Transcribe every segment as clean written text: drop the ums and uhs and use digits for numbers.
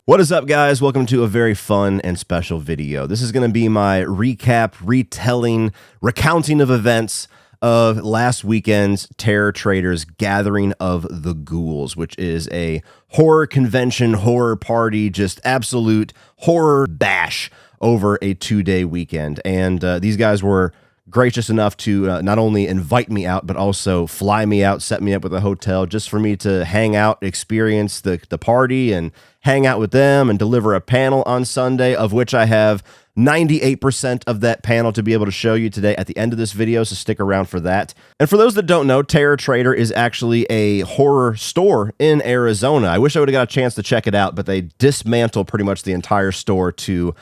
What is up, guys? Welcome to a very fun and special video. This is going to be my recap, retelling, recounting of events of last weekend's Terror Traders Gathering of the Ghouls, which is a horror convention, horror party, just absolute horror bash over a 2-day weekend. And these guys were gracious enough to not only invite me out, but also fly me out, set me up with a hotel just for me to hang out, experience the party, and hang out with them and deliver a panel on Sunday, of which I have 98% of that panel to be able to show you today at the end of this video, so stick around for that. And for those that don't know, Terror Trader is actually a horror store in Arizona. I wish I would have got a chance to check it out, but they dismantled pretty much the entire store to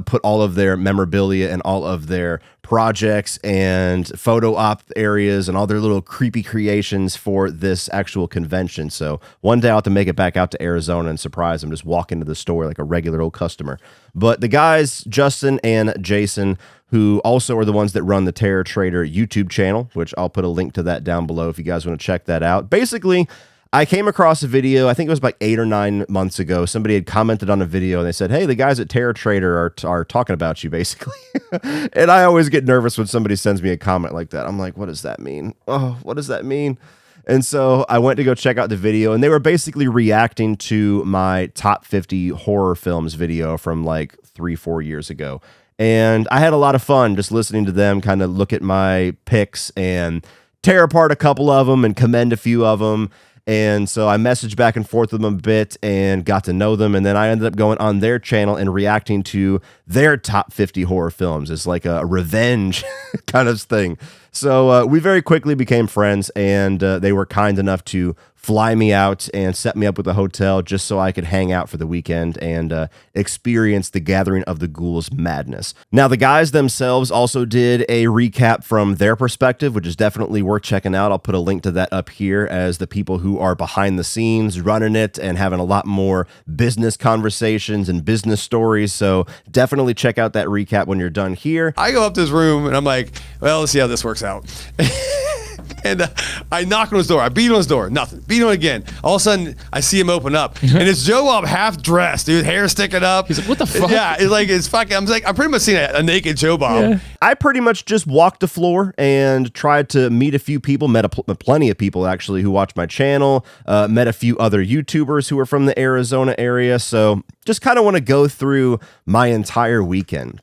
put all of their memorabilia and all of their projects and photo op areas and all their little creepy creations for this actual convention. So one day I'll have to make it back out to Arizona and surprise them, just walk into the store like a regular old customer. But the guys, Justin and Jason, who also are the ones that run the Terror Trader YouTube channel, which I'll put a link to that down below if you guys want to check that out. Basically, I came across a video, I think it was like 8 or 9 months ago. Somebody had commented on a video and they said, hey, the guys at Terror Trader are talking about you, basically. And I always get nervous when somebody sends me a comment like that. I'm like, what does that mean? Oh, what does that mean? And so I went to go check out the video, and they were basically reacting to my top 50 horror films video from like 3-4 years ago. And I had a lot of fun just listening to them kind of look at my picks and tear apart a couple of them and commend a few of them. And so I messaged back and forth with them a bit and got to know them. And then I ended up going on their channel and reacting to their top 50 horror films. It's like a revenge kind of thing. So we very quickly became friends, and they were kind enough to fly me out and set me up with a hotel just so I could hang out for the weekend and experience the Gathering of the Ghouls madness. Now, the guys themselves also did a recap from their perspective, which is definitely worth checking out. I'll put a link to that up here as the people who are behind the scenes running it and having a lot more business conversations and business stories. So definitely check out that recap when you're done here. I go up to this room and I'm like, well, let's see how this works out. And I knock on his door. I beat on his door. Nothing. Beat on it again. All of a sudden, I see him open up, and it's Joe Bob half dressed, dude, hair sticking up. He's like, "What the fuck?" Yeah, it's fucking. I'm pretty much seeing a naked Joe Bob. Yeah. I pretty much just walked the floor and tried to meet a few people, met plenty of people actually who watch my channel, met a few other YouTubers who are from the Arizona area. So just kind of want to go through my entire weekend.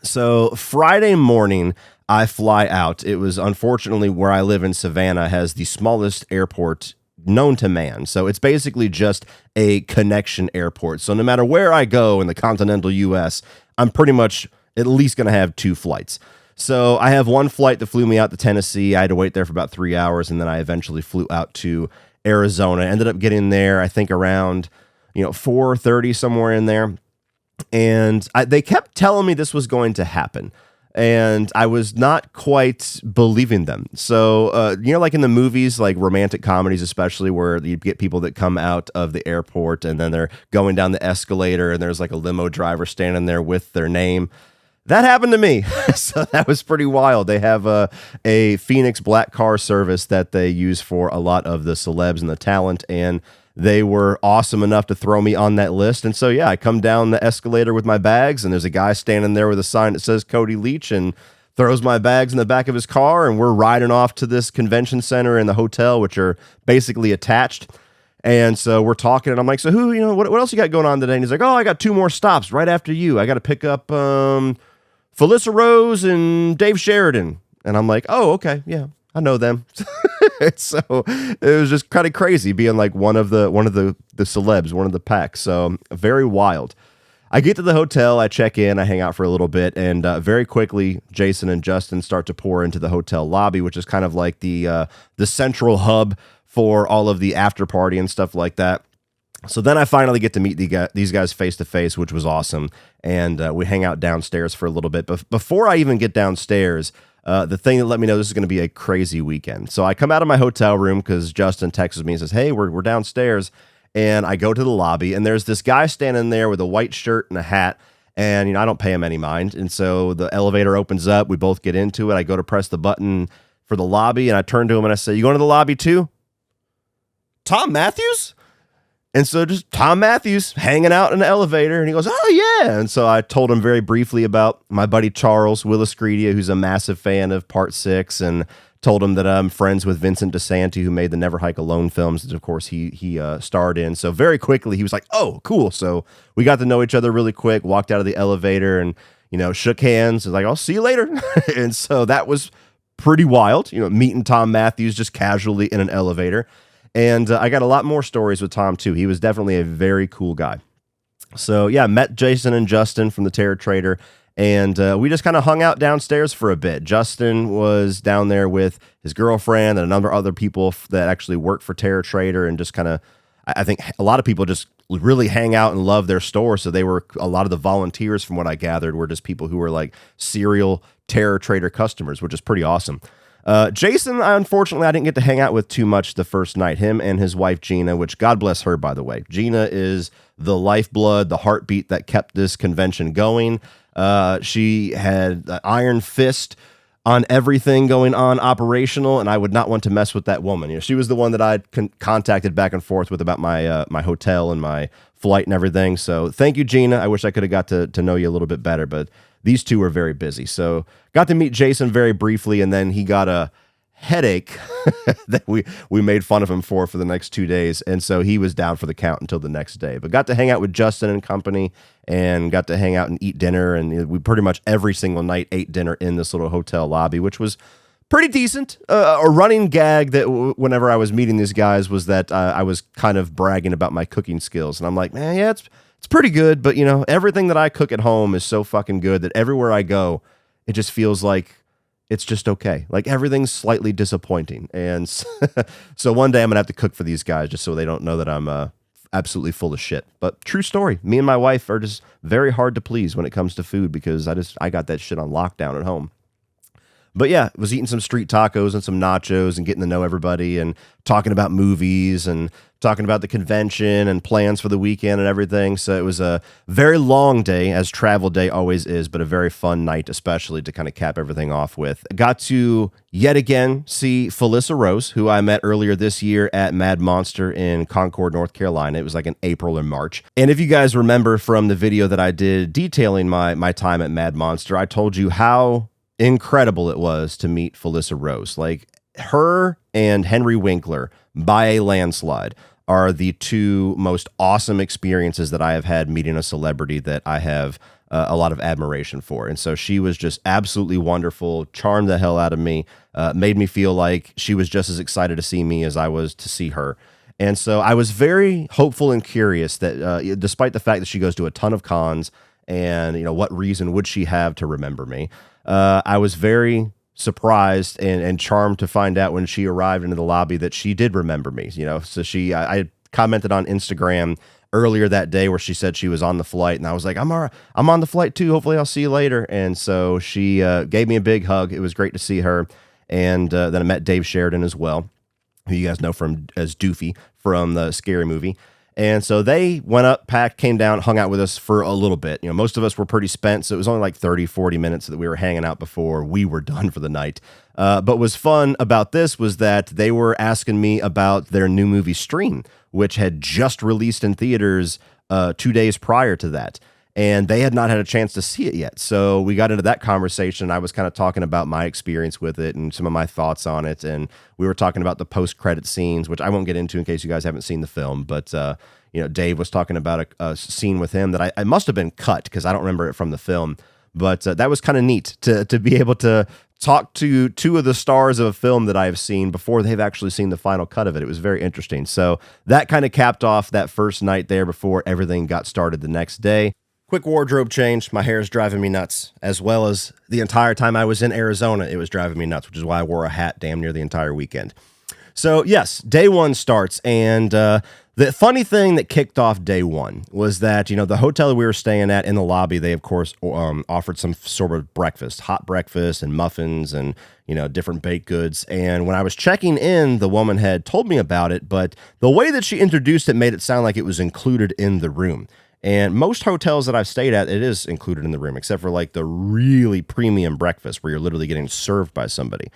So Friday morning, I fly out. It was unfortunately where I live in Savannah has the smallest airport known to man. So it's basically just a connection airport. So no matter where I go in the continental US, I'm pretty much at least going to have 2 flights. So I have one flight that flew me out to Tennessee. I had to wait there for about 3 hours, and then I eventually flew out to Arizona. I ended up getting there, I think around 4:30, somewhere in there. And they kept telling me this was going to happen, and I was not quite believing them. So, like in the movies, like romantic comedies, especially, where you get people that come out of the airport and then they're going down the escalator and there's like a limo driver standing there with their name. That happened to me. So that was pretty wild. They have a Phoenix black car service that they use for a lot of the celebs and the talent, and they were awesome enough to throw me on that list. And so, yeah, I come down the escalator with my bags, and there's a guy standing there with a sign that says Cody Leach and throws my bags in the back of his car, and we're riding off to this convention center and the hotel, which are basically attached. And so we're talking, and I'm like, so what else you got going on today? And he's like, oh, I got 2 more stops right after you. I got to pick up Felissa Rose and Dave Sheridan. And I'm like, oh, okay, yeah, I know them. So it was just kind of crazy being like one of the celebs, one of the pack. So very wild. I get to the hotel, I check in, I hang out for a little bit, and very quickly, Jason and Justin start to pour into the hotel lobby, which is kind of like the central hub for all of the after party and stuff like that. So then I finally get to meet these guys face to face, which was awesome. And we hang out downstairs for a little bit. But before I even get downstairs, the thing that let me know this is going to be a crazy weekend. So I come out of my hotel room because Justin texts me and says, hey, we're downstairs. And I go to the lobby, and there's this guy standing there with a white shirt and a hat. And, I don't pay him any mind. And so the elevator opens up. We both get into it. I go to press the button for the lobby, and I turn to him and I say, you going to the lobby too? Tom Matthews? And so just Tom Matthews hanging out in the elevator, and he goes, oh, yeah. And so I told him very briefly about my buddy Charles Willis Greedia, who's a massive fan of Part 6, and told him that I'm friends with Vincent DeSanti, who made the Never Hike Alone films, that, of course, he starred in. So very quickly, he was like, oh, cool. So we got to know each other really quick, walked out of the elevator, and, shook hands. Was like, I'll see you later. And so that was pretty wild, meeting Tom Matthews just casually in an elevator. And I got a lot more stories with Tom, too. He was definitely a very cool guy. So, yeah, met Jason and Justin from the Terror Trader, and we just kind of hung out downstairs for a bit. Justin was down there with his girlfriend and a number of other people that actually work for Terror Trader, and just kind of, I think a lot of people just really hang out and love their store. So they were, a lot of the volunteers, from what I gathered, were just people who were like serial Terror Trader customers, which is pretty awesome. Jason, unfortunately, I didn't get to hang out with too much the first night. Him and his wife, Gina, which God bless her, by the way. Gina is the lifeblood, the heartbeat that kept this convention going. She had an iron fist on everything going on operational, and I would not want to mess with that woman. She was the one that I'd contacted back and forth with about my my hotel and my flight and everything. So thank you, Gina. I wish I could have got to know you a little bit better, but these two were very busy. So got to meet Jason very briefly, and then he got a headache that we made fun of him for the next 2 days. And so he was down for the count until the next day. But got to hang out with Justin and company, and got to hang out and eat dinner. And we pretty much every single night ate dinner in this little hotel lobby, which was pretty decent. A running gag that whenever I was meeting these guys was that I was kind of bragging about my cooking skills. And I'm like, man, yeah, it's pretty good, but everything that I cook at home is so fucking good that everywhere I go, it just feels like it's just okay. Like everything's slightly disappointing. And so one day I'm gonna have to cook for these guys just so they don't know that I'm absolutely full of shit. But true story, me and my wife are just very hard to please when it comes to food, because I got that shit on lockdown at home. But yeah, was eating some street tacos and some nachos and getting to know everybody and talking about movies and talking about the convention and plans for the weekend and everything. So it was a very long day, as travel day always is, but a very fun night, especially to kind of cap everything off with. Got to yet again see Felissa Rose, who I met earlier this year at Mad Monster in Concord, North Carolina. It was like in April or March. And if you guys remember from the video that I did detailing my time at Mad Monster, I told you how incredible it was to meet Felissa Rose. Like, her and Henry Winkler, by a landslide, are the two most awesome experiences that I have had meeting a celebrity that I have a lot of admiration for. And so she was just absolutely wonderful, charmed the hell out of me, made me feel like she was just as excited to see me as I was to see her. And so I was very hopeful and curious that despite the fact that she goes to a ton of cons, and what reason would she have to remember me, I was very surprised and charmed to find out when she arrived into the lobby that she did remember me. So I commented on Instagram earlier that day where she said she was on the flight, and I was like, I'm all right, I'm on the flight too. Hopefully I'll see you later. And so she gave me a big hug. It was great to see her. And then I met Dave Sheridan as well, who you guys know as Doofy from the Scary Movie. And so they went up, packed, came down, hung out with us for a little bit. Most of us were pretty spent, so it was only like 30, 40 minutes that we were hanging out before we were done for the night. But what was fun about this was that they were asking me about their new movie Stream, which had just released in theaters 2 days prior to that. And they had not had a chance to see it yet. So we got into that conversation. I was kind of talking about my experience with it and some of my thoughts on it. And we were talking about the post-credit scenes, which I won't get into in case you guys haven't seen the film. But, Dave was talking about a scene with him that I must have been cut because I don't remember it from the film. But that was kind of neat to be able to talk to two of the stars of a film that I've seen before they've actually seen the final cut of it. It was very interesting. So that kind of capped off that first night there before everything got started the next day. Quick wardrobe change. My hair is driving me nuts, as well as the entire time I was in Arizona, it was driving me nuts, which is why I wore a hat damn near the entire weekend. So yes, day one starts, and the funny thing that kicked off day one was that, the hotel we were staying at, in the lobby, they of course offered some sort of breakfast, hot breakfast and muffins and, different baked goods. And when I was checking in, the woman had told me about it, but the way that she introduced it made it sound like it was included in the room. And most hotels that I've stayed at, it is included in the room, except for like the really premium breakfast where you're literally getting served by somebody.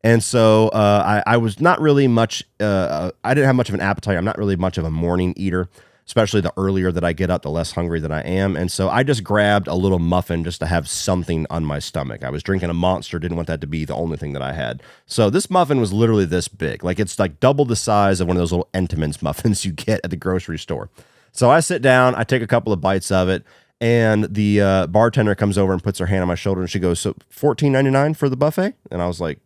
And so I was not really much, I didn't have much of an appetite. I'm not really much of a morning eater. especially the earlier that I get up, the less hungry that I am. And so I just grabbed a little muffin just to have something on my stomach. I was drinking a Monster, didn't want that to be the only thing that I had. So this muffin was literally this big. Like, it's like double the size of one of those little Entenmann's muffins you get at the grocery store. So I sit down, I take a couple of bites of it, and the bartender comes over and puts her hand on my shoulder, and she goes, "So $14.99 for the buffet?" And I was like,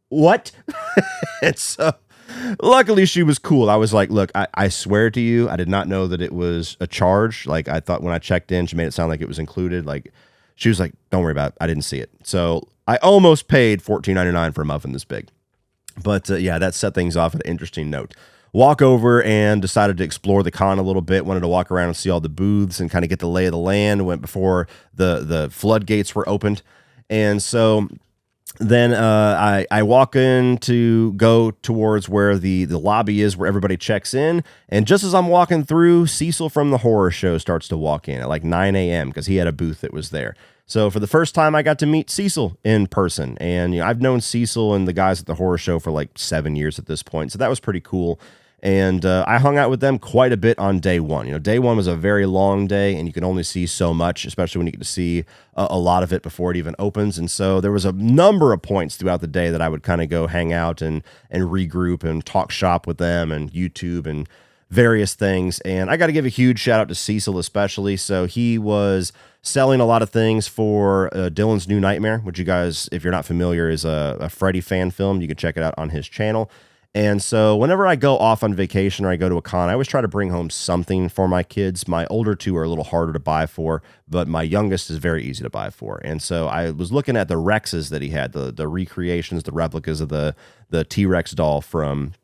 what? And so luckily she was cool. I was like, "Look, I swear to you, I did not know that it was a charge. Like, I thought when I checked in, she made it sound like it was included." Like, she was like, "Don't worry about it. I didn't see it." So I almost paid $14.99 for a muffin this big. But yeah, that set things off at an interesting note. Walk over and decided to explore the con a little bit. Wanted to walk around and see all the booths and kind of get the lay of the land. Went before the floodgates were opened. And so then I walk in to go towards where the lobby is, where everybody checks in. And just as I'm walking through, Cecil from the horror show starts to walk in at like 9 a.m. because he had a booth that was there. So for the first time, I got to meet Cecil in person. And I've known Cecil and the guys at the horror show for like 7 years at this point. So that was pretty cool. And I hung out with them quite a bit on day one. Day one was a very long day, and you can only see so much, especially when you get to see a lot of it before it even opens. And so there was a number of points throughout the day that I would kind of go hang out and regroup and talk shop with them and YouTube and various things. And I got to give a huge shout out to Cecil especially. So he was selling a lot of things for Dylan's New Nightmare, which you guys, if you're not familiar, is a Freddy fan film. You can check it out on his channel. And so whenever I go off on vacation or I go to a con, I always try to bring home something for my kids. My older two are a little harder to buy for, but my youngest is very easy to buy for. And so I was looking at the Rexes that he had, the recreations, the replicas of the T-Rex doll from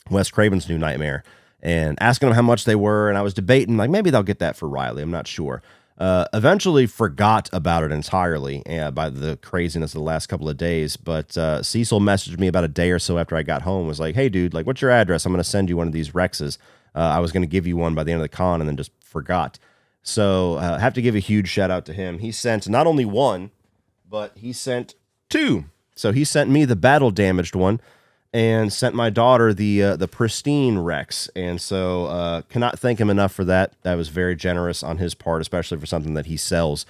Wes Craven's New Nightmare, and asking them how much they were. And I was debating, like, maybe they'll get that for Riley. I'm not sure. Eventually forgot about it entirely by the craziness of the last couple of days. But Cecil messaged me about a day or so after I got home, was like, "Hey, dude, like, what's your address? I'm going to send you one of these Rexes. I was going to give you one by the end of the con and then just forgot." So I have to give a huge shout out to him. He sent not only one, but he sent two. So he sent me the battle damaged one and sent my daughter the pristine Rex. And so cannot thank him enough for that. That was very generous on his part, especially for something that he sells.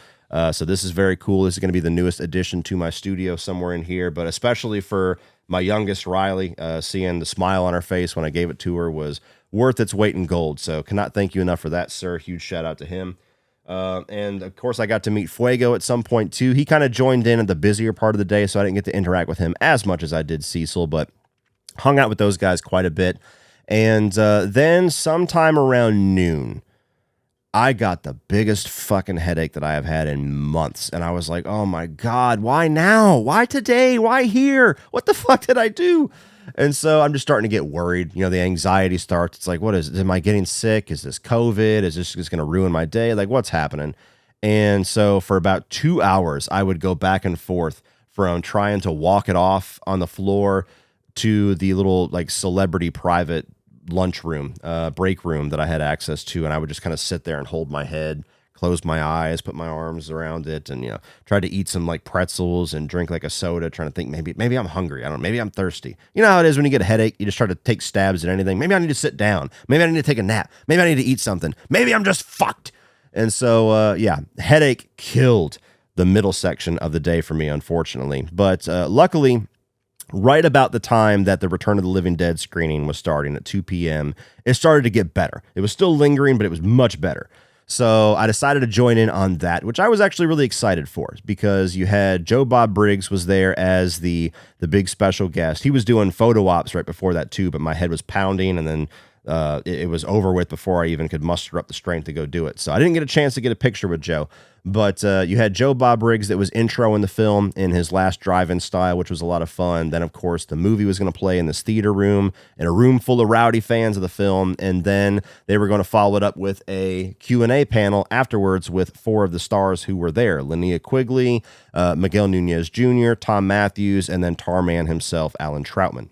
So this is very cool. This is going to be the newest addition to my studio somewhere in here, but especially for my youngest, Riley, seeing the smile on her face when I gave it to her was worth its weight in gold. So cannot thank you enough for that, sir. Huge shout out to him. And of course I got to meet Fuego at some point too. He kind of joined in at the busier part of the day, so I didn't get to interact with him as much as I did Cecil, but hung out with those guys quite a bit. And then sometime around noon, I got the biggest fucking headache that I have had in months. And I was like, oh my God, why now? Why today? Why here? What the fuck did I do? And so I'm just starting to get worried. The anxiety starts. It's like, what is it? Am I getting sick? Is this COVID? Is this just going to ruin my day? Like, what's happening? And so for about 2 hours, I would go back and forth from trying to walk it off on the floor to the little like celebrity private lunch room, break room that I had access to. And I would just kind of sit there and hold my head, close my eyes, put my arms around it, and, try to eat some like pretzels and drink like a soda, trying to think maybe I'm hungry. I don't know. Maybe I'm thirsty. You know how it is when you get a headache, you just try to take stabs at anything. Maybe I need to sit down. Maybe I need to take a nap. Maybe I need to eat something. Maybe I'm just fucked. And so, headache killed the middle section of the day for me, unfortunately. But luckily, right about the time that the Return of the Living Dead screening was starting at 2 p.m., it started to get better. It was still lingering, but it was much better. So I decided to join in on that, which I was actually really excited for, because you had Joe Bob Briggs was there as the big special guest. He was doing photo ops right before that too, but my head was pounding, and then it was over with before I even could muster up the strength to go do it. So I didn't get a chance to get a picture with Joe. But you had Joe Bob Briggs that was introing the film in his last drive-in style, which was a lot of fun. Then, of course, the movie was going to play in this theater room, in a room full of rowdy fans of the film. And then they were going to follow it up with a Q&A panel afterwards with 4 of the stars who were there: Linnea Quigley, Miguel Nunez Jr., Tom Matthews, and then Tarman himself, Alan Troutman.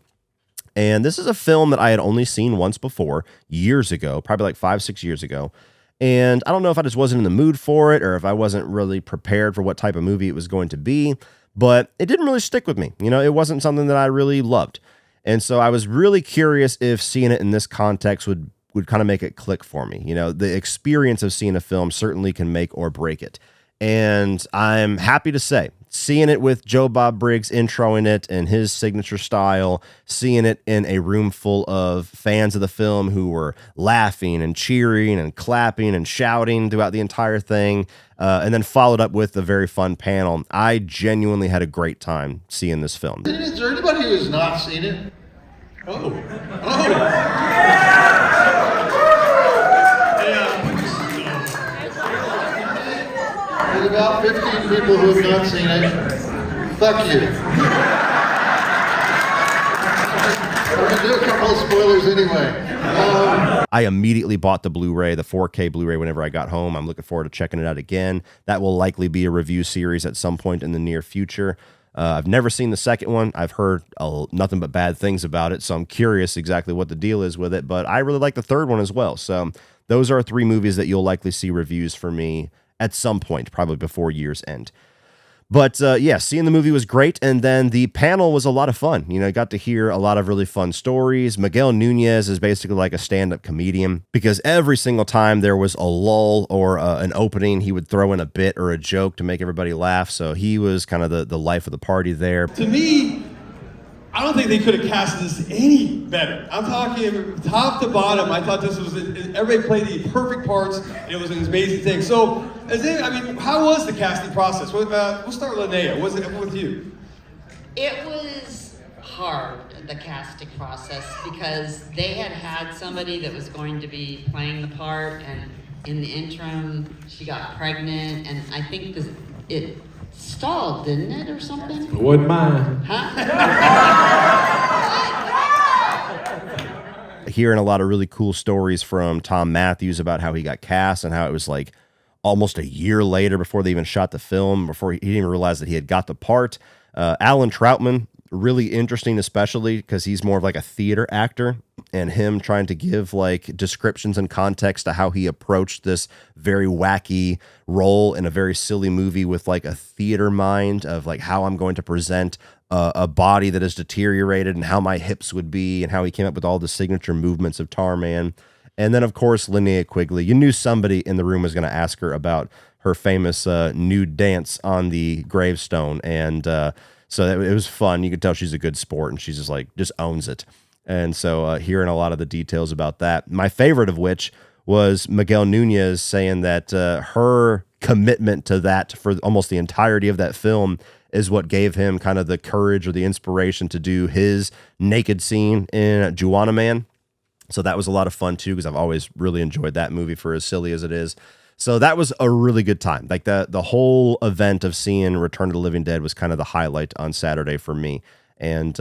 And this is a film that I had only seen once before, years ago, probably like 5-6 years ago. And I don't know if I just wasn't in the mood for it, or if I wasn't really prepared for what type of movie it was going to be, but it didn't really stick with me. It wasn't something that I really loved. And so I was really curious if seeing it in this context would would kind of make it click for me. You know, the experience of seeing a film certainly can make or break it. And I'm happy to say, seeing it with Joe Bob Briggs introing it in his signature style, seeing it in a room full of fans of the film who were laughing and cheering and clapping and shouting throughout the entire thing, and then followed up with a very fun panel. I genuinely had a great time seeing this film. Is there anybody who has not seen it? Oh. There's about 15 people who have not seen it. Fuck you. We're going to do a couple of spoilers anyway. I immediately bought the Blu-ray, the 4K Blu-ray, whenever I got home. I'm looking forward to checking it out again. That will likely be a review series at some point in the near future. I've never seen the second one. I've heard nothing but bad things about it, so I'm curious exactly what the deal is with it, but I really like the third one as well. So those are 3 movies that you'll likely see reviews for me at some point, probably before year's end. But yeah, seeing the movie was great, and then the panel was a lot of fun. You know, I got to hear a lot of really fun stories. Miguel Nunez is basically like a stand-up comedian, because every single time there was a lull or an opening, he would throw in a bit or a joke to make everybody laugh. So he was kind of the life of the party there. To me, I don't think they could have cast this any better. I'm talking top to bottom. I thought this was, everybody played the perfect parts, and it was an amazing thing. So, how was the casting process? We'll start with Linnea. Was it with you? It was hard, the casting process, because they had somebody that was going to be playing the part, and in the interim, she got pregnant, and I think it stalled, didn't it, or something? It wasn't mine. Hearing a lot of really cool stories from Tom Matthews about how he got cast and how it was like almost a year later before they even shot the film, before he didn't even realize that he had got the part. Alan Troutman, really interesting, especially because he's more of like a theater actor, and him trying to give like descriptions and context to how he approached this very wacky role in a very silly movie with like a theater mind of like how I'm going to present a body that is deteriorated and how my hips would be, and how he came up with all the signature movements of Tarman. And then, of course, Linnea Quigley. You knew somebody in the room was going to ask her about her famous nude dance on the gravestone. And so it was fun. You could tell she's a good sport, and she's just owns it. And so hearing a lot of the details about that. My favorite of which was Miguel Nunez saying that her commitment to that for almost the entirety of that film is what gave him kind of the courage or the inspiration to do his naked scene in Juana Man. So that was a lot of fun too, because I've always really enjoyed that movie for as silly as it is. So that was a really good time. Like the whole event of seeing Return of the Living Dead was kind of the highlight on Saturday for me. And,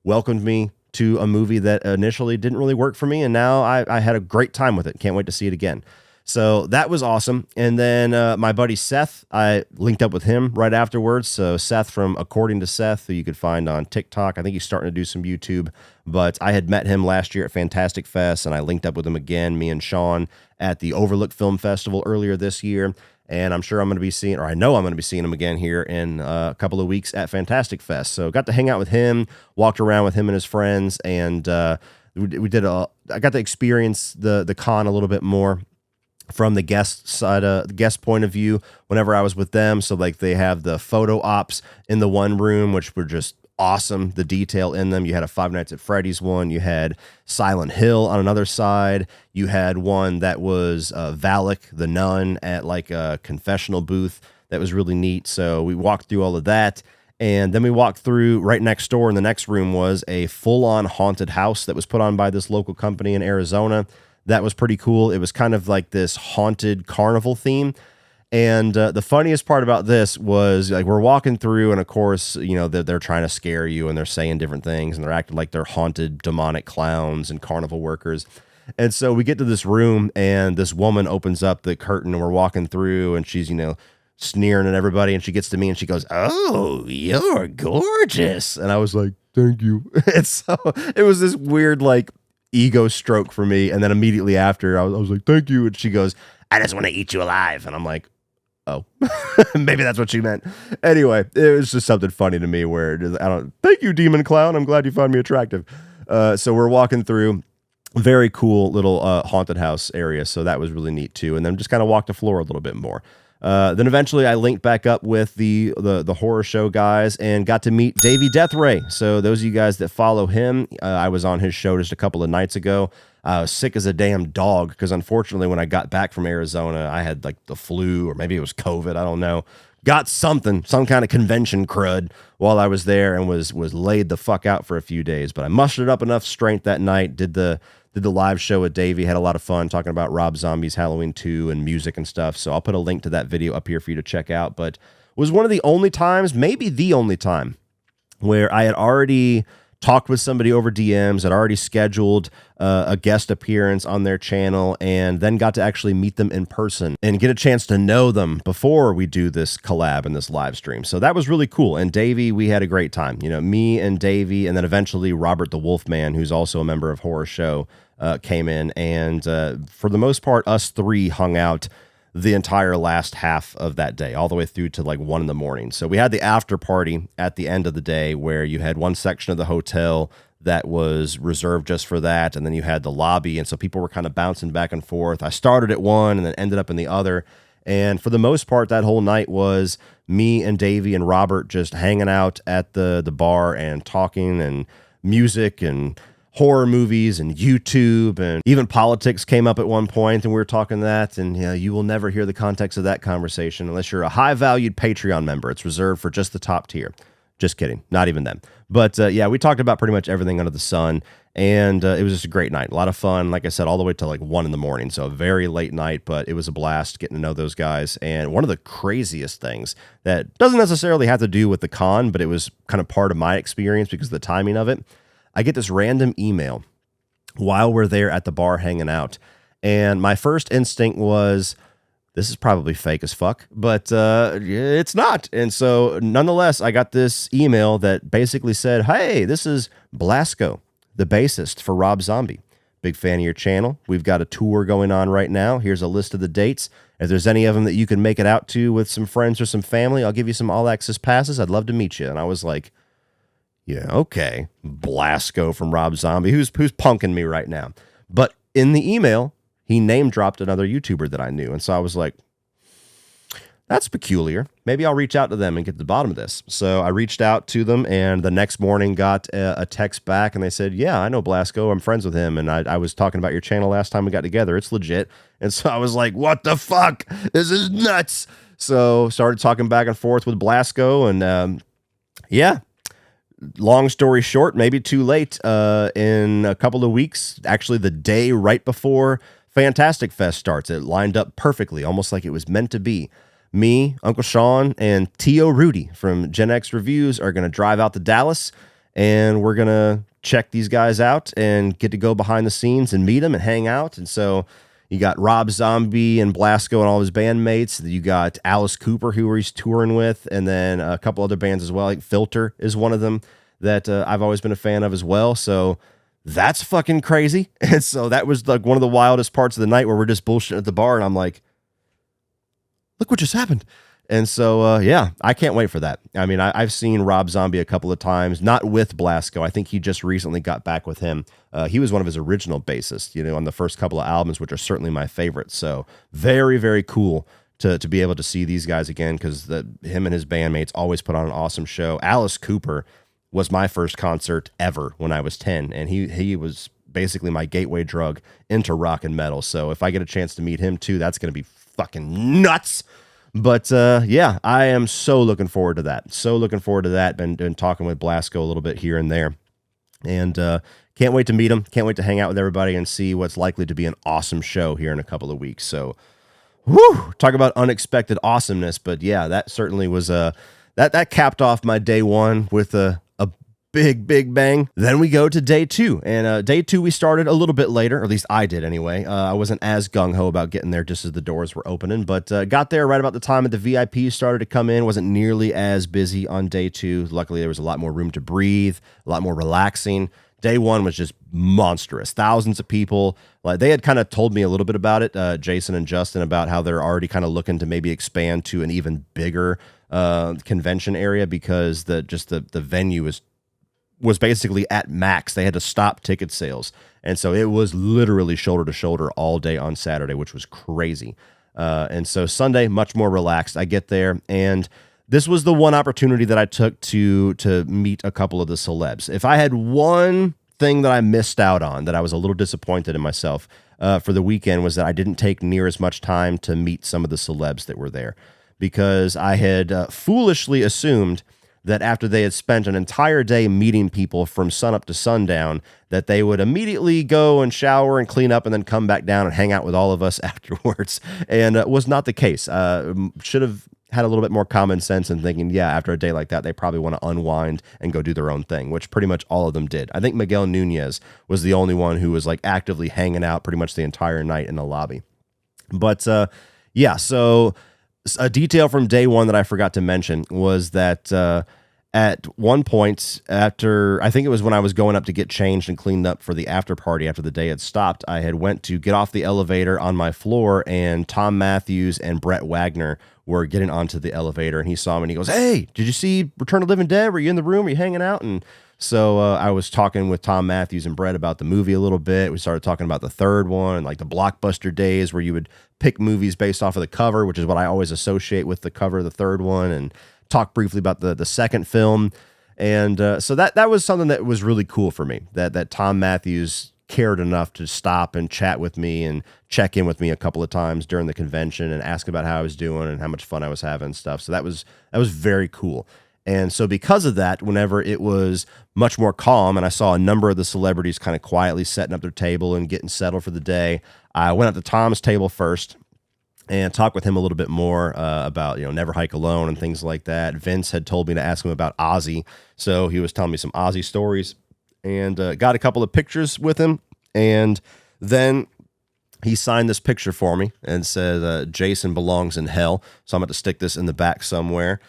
welcomed me to a movie that initially didn't really work for me. And now I had a great time with it. Can't wait to see it again. So that was awesome. And then my buddy Seth, I linked up with him right afterwards. So Seth from According to Seth, who you could find on TikTok. I think he's starting to do some YouTube. But I had met him last year at Fantastic Fest, and I linked up with him again, me and Sean, at the Overlook Film Festival earlier this year. And I'm sure I'm going to be seeing, or I know I'm going to be seeing him again here in a couple of weeks at Fantastic Fest. So got to hang out with him, walked around with him and his friends, and I got to experience the con a little bit more from the guest side, the guest point of view whenever I was with them. So like they have the photo ops in the one room, which were just awesome. The detail in them. You had a Five Nights at Freddy's one. You had Silent Hill on another side. You had one that was Valak, the nun, at like a confessional booth. That was really neat. So we walked through all of that. And then we walked through right next door in the next room was a full-on haunted house that was put on by this local company in Arizona. That was pretty cool. It was kind of like this haunted carnival theme. And the funniest part about this was like we're walking through, and of course, they're trying to scare you, and they're saying different things, and they're acting like they're haunted demonic clowns and carnival workers. And so we get to this room, and this woman opens up the curtain, and we're walking through, and she's, sneering at everybody, and she gets to me, and she goes, "Oh, you're gorgeous." And I was like, "Thank you." And so it was this weird, like, ego stroke for me. And then immediately after, I was like, "Thank you." And she goes, "I just want to eat you alive." And I'm like, oh, maybe that's what she meant. Anyway, it was just something funny to me where thank you, demon clown. I'm glad you found me attractive. So we're walking through, Very cool little haunted house area. So that was really neat too. And then just kind of walked the floor a little bit more. Then eventually I linked back up with the horror show guys and got to meet Davey Deathray. So those of you guys that follow him, I was on his show just a couple of nights ago. I was sick as a damn dog because unfortunately when I got back from Arizona, I had like the flu or maybe it was COVID. I don't know. Got some kind of convention crud while I was there and was laid the fuck out for a few days. But I mustered up enough strength that night, did the live show with Davey, had a lot of fun talking about Rob Zombie's Halloween 2 and music and stuff. So I'll put a link to that video up here for you to check out. But it was one of the only times, maybe the only time, where I had already talked with somebody over DMs, had already scheduled a guest appearance on their channel, and then got to actually meet them in person and get a chance to know them before we do this collab and this live stream. So that was really cool. And Davey, we had a great time. You know, me and Davey, and then eventually Robert the Wolfman, who's also a member of Horror Show, came in. And for the most part, us three hung out the entire last half of that day, all the way through to like 1 a.m. So we had the after party at the end of the day where you had one section of the hotel that was reserved just for that, and then you had the lobby, and so people were kind of bouncing back and forth. I started at one and then ended up in the other, and for the most part, that whole night was me and Davey and Robert just hanging out at the bar and talking and music and horror movies and YouTube, and even politics came up at one point, and we were talking that, and you will never hear the context of that conversation unless you're a high-valued Patreon member. It's reserved for just the top tier. Just kidding. Not even them. But yeah, we talked about pretty much everything under the sun, and it was just a great night. A lot of fun, like I said, all the way to like 1 a.m. So a very late night, but it was a blast getting to know those guys. And one of the craziest things that doesn't necessarily have to do with the con, but it was kind of part of my experience because of the timing of it. I get this random email while we're there at the bar hanging out, and my first instinct was, this is probably fake as fuck, but it's not. And so nonetheless, I got this email that basically said, hey, this is Blasco, the bassist for Rob Zombie. Big fan of your channel. We've got a tour going on right now. Here's a list of the dates. If there's any of them that you can make it out to with some friends or some family, I'll give you some all-access passes. I'd love to meet you. And I was like, yeah, okay, Blasco from Rob Zombie, who's punking me right now. But in the email, he name-dropped another YouTuber that I knew. And so I was like, that's peculiar. Maybe I'll reach out to them and get to the bottom of this. So I reached out to them, and the next morning got a text back, and they said, yeah, I know Blasco. I'm friends with him, and I was talking about your channel last time we got together. It's legit. And so I was like, what the fuck? This is nuts. So started talking back and forth with Blasco, and yeah. Long story short, maybe too late, in a couple of weeks, actually the day right before Fantastic Fest starts, it lined up perfectly, almost like it was meant to be. Me, Uncle Sean, and T.O. Rudy from Gen X Reviews are going to drive out to Dallas, and we're going to check these guys out and get to go behind the scenes and meet them and hang out. And so you got Rob Zombie and Blasco and all his bandmates. You got Alice Cooper, who he's touring with, and then a couple other bands as well. Like Filter is one of them that I've always been a fan of as well. So that's fucking crazy. And so that was like one of the wildest parts of the night where we're just bullshitting at the bar, and I'm like, look what just happened. And so, yeah, I can't wait for that. I mean, I've seen Rob Zombie a couple of times, not with Blasco. I think he just recently got back with him. He was one of his original bassists, on the first couple of albums, which are certainly my favorites. So very, very cool to be able to see these guys again, because him and his bandmates always put on an awesome show. Alice Cooper was my first concert ever when I was 10, and he was basically my gateway drug into rock and metal. So if I get a chance to meet him too, that's going to be fucking nuts. But yeah, I am so looking forward to that. Been talking with Blasco a little bit here and there, and can't wait to meet him. Can't wait to hang out with everybody and see what's likely to be an awesome show here in a couple of weeks. So, whew, talk about unexpected awesomeness. But yeah, that certainly was that capped off my day one with a big bang. Then we go to day two, and day two we started a little bit later, or at least I did anyway. I wasn't as gung-ho about getting there just as the doors were opening, but got there right about the time that the VIPs started to come in. Wasn't nearly as busy on day two. Luckily, there was a lot more room to breathe, a lot more relaxing. Day one was just monstrous. Thousands of people. Like, they had kind of told me a little bit about it, Jason and Justin, about how they're already kind of looking to maybe expand to an even bigger convention area, because the venue is was basically at max. They had to stop ticket sales. And so it was literally shoulder to shoulder all day on Saturday, which was crazy. And so Sunday, much more relaxed. I get there, and this was the one opportunity that I took to meet a couple of the celebs. If I had one thing that I missed out on, that I was a little disappointed in myself for the weekend, was that I didn't take near as much time to meet some of the celebs that were there, because I had foolishly assumed that after they had spent an entire day meeting people from sunup to sundown, that they would immediately go and shower and clean up and then come back down and hang out with all of us afterwards. And it was not the case. Should have had a little bit more common sense and thinking, yeah, after a day like that, they probably want to unwind and go do their own thing, which pretty much all of them did. I think Miguel Nunez was the only one who was like actively hanging out pretty much the entire night in the lobby. But yeah, so a detail from day one that I forgot to mention was that at one point, after, I think it was when I was going up to get changed and cleaned up for the after party after the day had stopped, I had went to get off the elevator on my floor, and Tom Matthews and Brett Wagner were getting onto the elevator, and he saw me and he goes, "Hey, did you see Return of the Living Dead? Were you in the room? Were you hanging out?" And so I was talking with Tom Matthews and Brett about the movie a little bit. We started talking about the third one, like the blockbuster days where you would pick movies based off of the cover, which is what I always associate with the cover of the third one, and talk briefly about the second film. And so that was something that was really cool for me, that Tom Matthews cared enough to stop and chat with me and check in with me a couple of times during the convention and ask about how I was doing and how much fun I was having and stuff. So that was very cool. And so because of that, whenever it was much more calm and I saw a number of the celebrities kind of quietly setting up their table and getting settled for the day, I went up to Tom's table first and talked with him a little bit more about, Never Hike Alone and things like that. Vince had told me to ask him about Ozzy, so he was telling me some Ozzy stories, and got a couple of pictures with him. And then he signed this picture for me and said, "Jason belongs in hell." So I'm going to stick this in the back somewhere.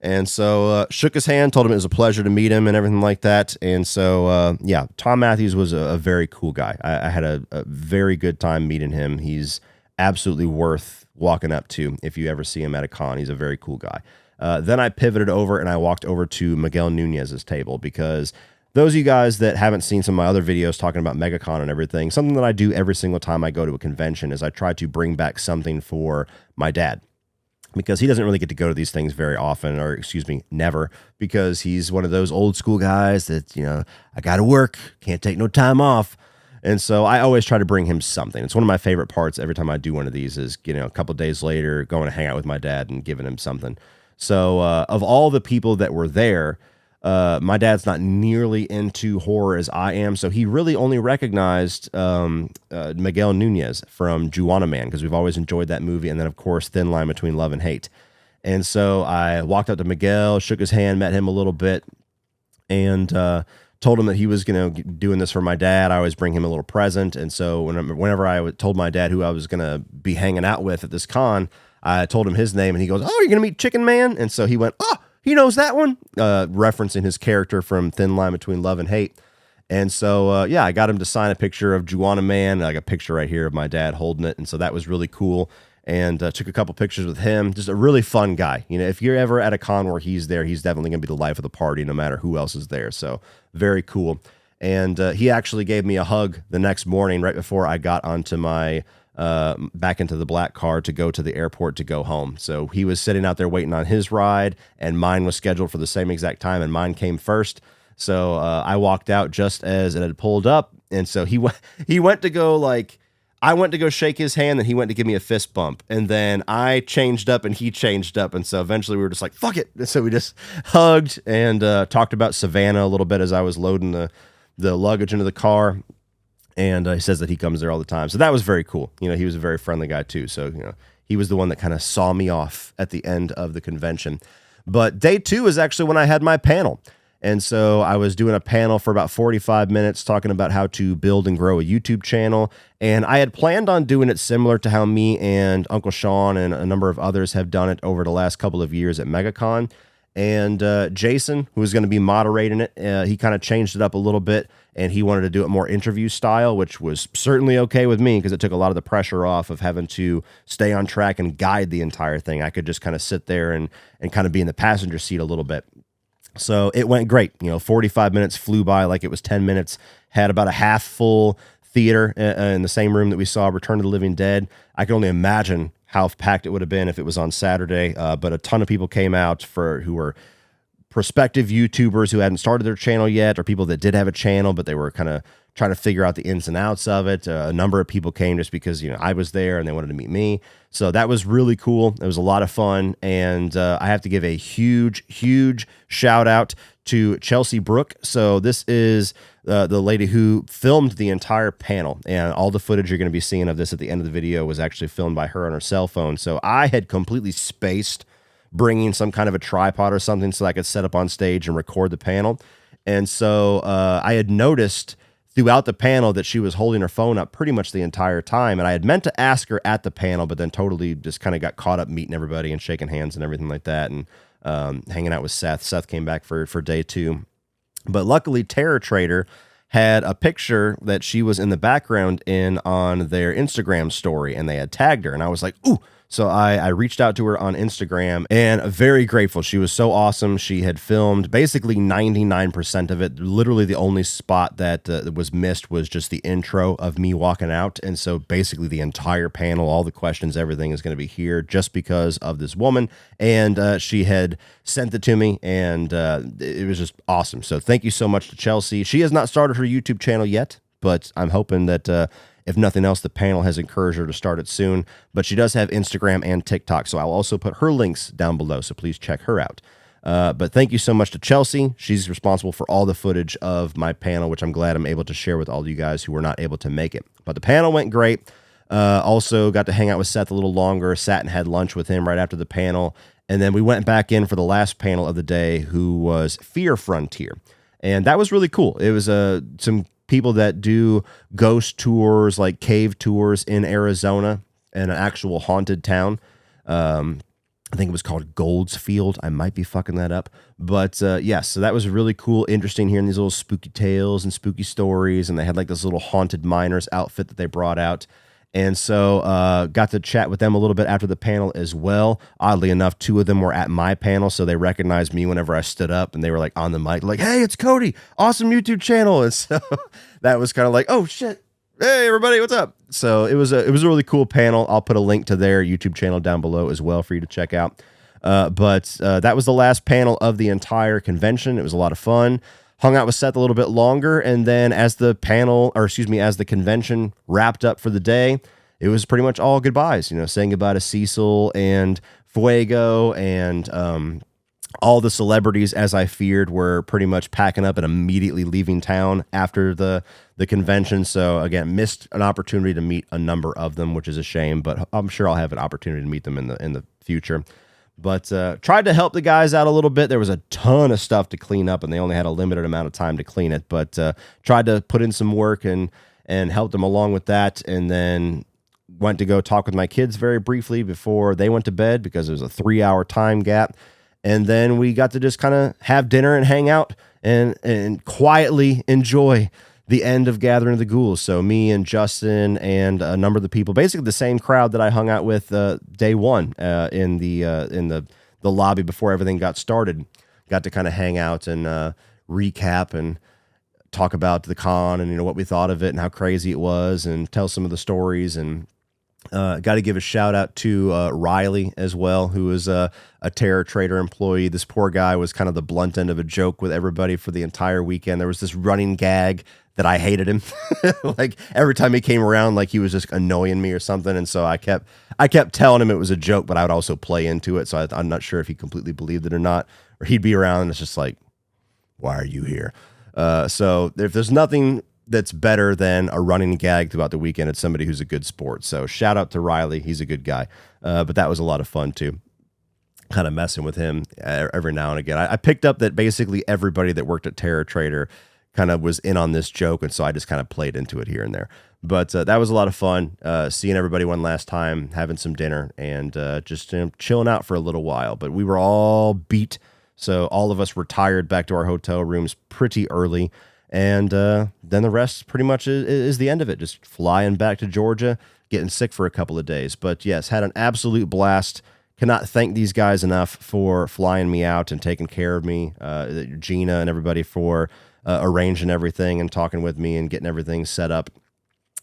And so shook his hand, told him it was a pleasure to meet him and everything like that. And so, yeah, Tom Matthews was a very cool guy. I had a very good time meeting him. He's absolutely worth walking up to if you ever see him at a con. He's a very cool guy. Then I pivoted over and I walked over to Miguel Nunez's table, because those of you guys that haven't seen some of my other videos talking about MegaCon and everything, something that I do every single time I go to a convention is I try to bring back something for my dad, because he doesn't really get to go to these things very often, or never, because he's one of those old school guys that, I got to work, can't take no time off. And so I always try to bring him something. It's one of my favorite parts every time I do one of these is, a couple of days later, going to hang out with my dad and giving him something. So of all the people that were there, my dad's not nearly into horror as I am, so he really only recognized Miguel Nunez from Juana Man, because we've always enjoyed that movie, and then, of course, Thin Line Between Love and Hate. And so I walked up to Miguel, shook his hand, met him a little bit, and told him that he was doing this for my dad. I always bring him a little present, and so whenever I told my dad who I was going to be hanging out with at this con, I told him his name, and he goes, "Oh, you're going to meet Chicken Man?" And so he went, "Oh, he knows that one," referencing his character from Thin Line Between Love and Hate. And so, yeah, I got him to sign a picture of Juana Man, like a picture right here of my dad holding it. And so that was really cool. And took a couple pictures with him. Just a really fun guy. If you're ever at a con where he's there, he's definitely going to be the life of the party, no matter who else is there. So very cool. And he actually gave me a hug the next morning right before I got onto my back into the black car to go to the airport to go home. So he was sitting out there waiting on his ride, and mine was scheduled for the same exact time, and mine came first. So I walked out just as it had pulled up, and so he went to go I went to go shake his hand, and he went to give me a fist bump, and then I changed up and he changed up, and so eventually we were just like, fuck it. And so we just hugged and talked about Savannah a little bit as I was loading the luggage into the car. And he says that he comes there all the time. So that was very cool. He was a very friendly guy too. So, he was the one that kind of saw me off at the end of the convention. But day 2 is actually when I had my panel. And so I was doing a panel for about 45 minutes talking about how to build and grow a YouTube channel. And I had planned on doing it similar to how me and Uncle Sean and a number of others have done it over the last couple of years at MegaCon. And Jason, who was going to be moderating it, he kind of changed it up a little bit, and he wanted to do it more interview style, which was certainly okay with me because it took a lot of the pressure off of having to stay on track and guide the entire thing. I could just kind of sit there and kind of be in the passenger seat a little bit. So it went great. 45 minutes flew by like it was 10 minutes. Had about a half full theater in the same room that we saw Return of the Living Dead. I can only imagine how packed it would have been if it was on Saturday. But a ton of people came out who were prospective YouTubers who hadn't started their channel yet, or people that did have a channel, but they were kind of trying to figure out the ins and outs of it. A number of people came just because, I was there and they wanted to meet me. So that was really cool. It was a lot of fun. And I have to give a huge, huge shout out to Chelsea Brooke. So this is the lady who filmed the entire panel, and all the footage you're going to be seeing of this at the end of the video was actually filmed by her on her cell phone. So I had completely spaced bringing some kind of a tripod or something so I could set up on stage and record the panel. And so I had noticed throughout the panel that she was holding her phone up pretty much the entire time. And I had meant to ask her at the panel, but then totally just kind of got caught up meeting everybody and shaking hands and everything like that. And hanging out with Seth. Seth came back for day 2. But luckily, Terror Trader had a picture that she was in the background on their Instagram story, and they had tagged her. And I was like, ooh. So I reached out to her on Instagram, and very grateful. She was so awesome. She had filmed basically 99% of it. Literally the only spot that was missed was just the intro of me walking out. And so basically the entire panel, all the questions, everything is going to be here just because of this woman. And she had sent it to me, and it was just awesome. So thank you so much to Chelsea. She has not started her YouTube channel yet, but I'm hoping that if nothing else, the panel has encouraged her to start it soon. But she does have Instagram and TikTok, so I'll also put her links down below, so please check her out. But thank you so much to Chelsea. She's responsible for all the footage of my panel, which I'm glad I'm able to share with all of you guys who were not able to make it. But the panel went great. Also got to hang out with Seth a little longer, sat and had lunch with him right after the panel. And then we went back in for the last panel of the day, who was Fear Frontier. And that was really cool. It was some people that do ghost tours, like cave tours in Arizona, in an actual haunted town. I think it was called Gold's Field. I might be fucking that up. But yes, so that was really cool, interesting, hearing these little spooky tales and spooky stories. And they had like this little haunted miners outfit that they brought out. And so got to chat with them a little bit after the panel as well. Oddly enough, 2 of them were at my panel, so they recognized me whenever I stood up, and they were like on the mic, like, hey, it's Cody, awesome YouTube channel. And so that was kind of like, oh shit, hey everybody, what's up? So it was a really cool panel. I'll put a link to their YouTube channel down below as well for you to check out. But that was the last panel of the entire convention. It was a lot of fun. Hung out with Seth a little bit longer, and then as the convention wrapped up for the day, it was pretty much all goodbyes, saying goodbye to Cecil and Fuego, and all the celebrities, as I feared, were pretty much packing up and immediately leaving town after the convention. So again, missed an opportunity to meet a number of them, which is a shame, but I'm sure I'll have an opportunity to meet them in the future. But tried to help the guys out a little bit. There was a ton of stuff to clean up, and they only had a limited amount of time to clean it. But tried to put in some work and help them along with that. And then went to go talk with my kids very briefly before they went to bed, because there was a 3-hour time gap. And then we got to just kind of have dinner and hang out and quietly enjoy the end of Gathering of the Ghouls. So me and Justin and a number of the people, basically the same crowd that I hung out with day 1 in the lobby before everything got started, got to kind of hang out and recap and talk about the con and what we thought of it and how crazy it was, and tell some of the stories. And got to give a shout out to Riley as well, who is a Terror Trader employee. This poor guy was kind of the blunt end of a joke with everybody for the entire weekend. There was this running gag that I hated him. Like every time he came around, like he was just annoying me or something. And so I kept telling him it was a joke, but I would also play into it. So I'm not sure if he completely believed it or not, or he'd be around and it's just like, why are you here? So if there's nothing that's better than a running gag throughout the weekend, it's somebody who's a good sport. So shout out to Riley. He's a good guy. But that was a lot of fun too, kind of messing with him every now and again. I picked up that basically everybody that worked at Terror Trader kind of was in on this joke, and so I just kind of played into it here and there. But that was a lot of fun, seeing everybody one last time, having some dinner, and just chilling out for a little while. But we were all beat, so all of us retired back to our hotel rooms pretty early, and then the rest pretty much is the end of it, just flying back to Georgia, getting sick for a couple of days. But yes, had an absolute blast cannot thank these guys enough for flying me out and taking care of me. Gina and everybody for arranging everything and talking with me and getting everything set up.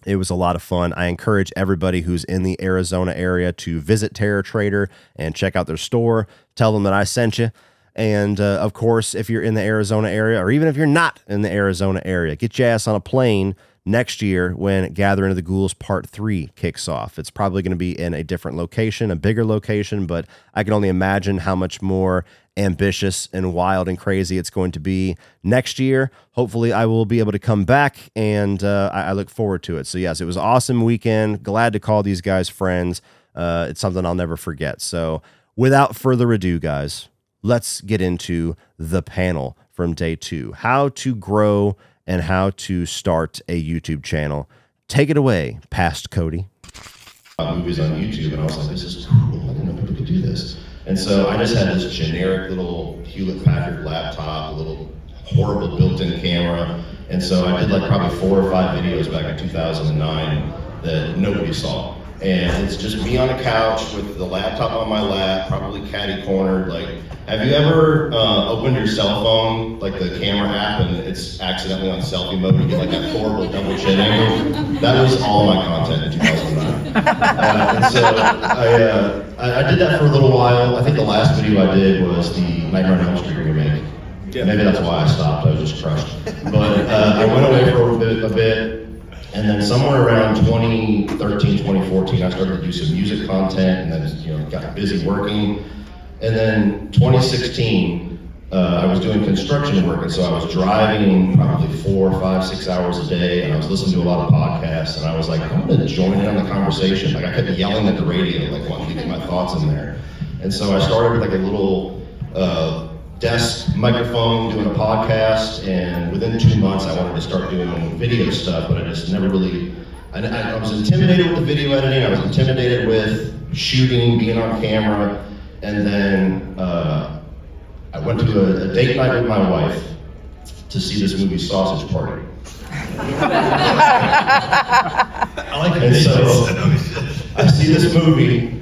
It was a lot of fun. I encourage everybody who's in the Arizona area to visit Terror Trader and check out their store. Tell them that I sent you. And, of course, if you're in the Arizona area, or even if you're not in the Arizona area, get your ass on a plane next year when Gathering of the Ghouls Part 3 kicks off. It's probably going to be in a different location, a bigger location, but I can only imagine how much more ambitious and wild and crazy it's going to be next year. Hopefully I will be able to come back, and I look forward to it. So yes, it was an awesome weekend. Glad to call these guys friends. It's something I'll never forget. So without further ado, guys, let's get into the panel from day 2. How to grow and how to start a YouTube channel. Take it away, past Cody. Movies on YouTube, and I was like, this is cool. I didn't know people could do this. And so I just had this generic little Hewlett-Packard laptop, a little horrible built-in camera. And so I did like probably 4 or 5 videos back in 2009 that nobody saw. And it's just me on a couch with the laptop on my lap, probably catty-cornered. Like, have you ever opened your cell phone, like the camera app, and it's accidentally on selfie mode and you get like that horrible double chin angle? That was all my content in 2009. And so I did that for a little while. I think the last video I did was the Nightmare on Elm Street remake. Yeah. Maybe that's why I stopped. I was just crushed. But I went away for a bit. And then somewhere around 2013, 2014, I started to do some music content, and then got busy working. And then 2016, I was doing construction work, and so I was driving probably 4, 5, 6 hours a day, and I was listening to a lot of podcasts, and I was like, I'm gonna join in on the conversation. Like I kept yelling at the radio, like wanting to get my thoughts in there. And so I started with like a little desk microphone doing a podcast, and within 2 months I wanted to start doing video stuff, but I just never really, I was intimidated with the video editing, I was intimidated with shooting, being on camera, and then I went to a date night with my wife to see this movie Sausage Party. I like and so I see this movie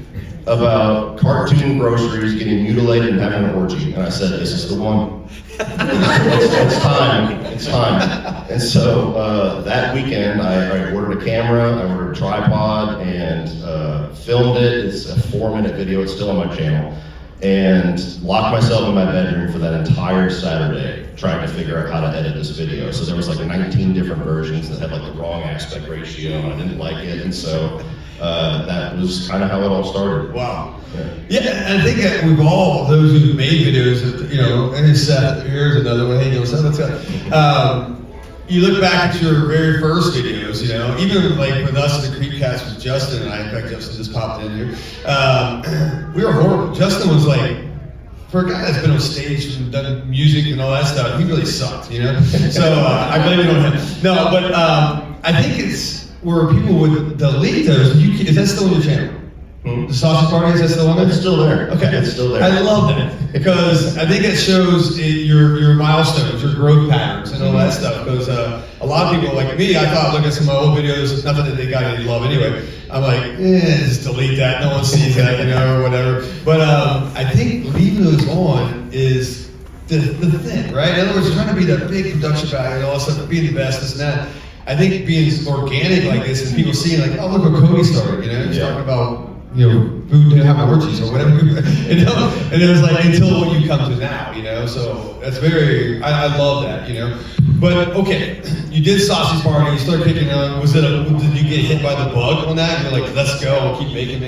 about cartoon groceries getting mutilated and having an orgy, and I said, this is the one. It's time. And so that weekend I ordered a camera, I ordered a tripod, and filmed it. It's a 4-minute video, it's still on my channel, and locked myself in my bedroom for that entire Saturday trying to figure out how to edit this video. So there was like 19 different versions that had like the wrong aspect ratio, and I didn't like it, and so that was kind of how it all started. Wow. Yeah, and I think that we've all, those who've made videos, and Seth, here's another one. Hey, Seth, let's go. You look back at your very first videos, even like with us in the Creepcast with Justin and I, in fact, Justin just popped in here. We were horrible. Justin was like, for a guy that's been on stage and done music and all that stuff, he really sucked, So I blame it on him. No, but I think it's where people would delete those. Is that still on your channel? The Sausage Party, is that still on there? It's still there. Okay. It's still there. I love that, because I think it shows your milestones, your growth patterns, and all that stuff. Because a lot of people, like me, I thought, look at some of my old videos, not that they got any love anyway. I'm like, just delete that, no one sees that, or whatever. But I think leaving those on is the thing, right? In other words, trying to be that big production value and all that stuff, being the best, this and that. I think being organic like this and people seeing like, oh, look what Cody started, he's talking about, food didn't have orgies or whatever, and it was like until what you come to now, so that's very, I love that, But okay, you did Sausage Party, you started picking on, did you get hit by the bug on that? You're like, let's go, keep making?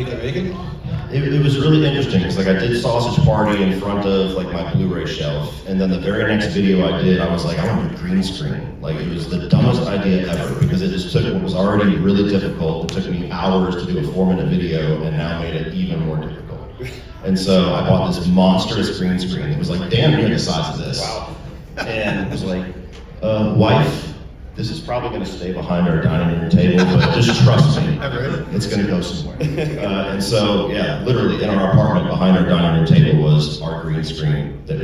It was really interesting, because like I did Sausage Party in front of like my Blu-ray shelf, and then the very next video I did, I was like, I want a green screen. Like it was the dumbest idea ever, because it just took what was already really difficult. It took me hours to do a 4-minute video, and now made it even more difficult. And so I bought this monstrous green screen. It was like damn near the size of this. Wow. And it was like, wife, this is probably going to stay behind our dining room table, but just trust me, it's going to go somewhere. And so, yeah, literally in our apartment behind our dining room table was our green screen that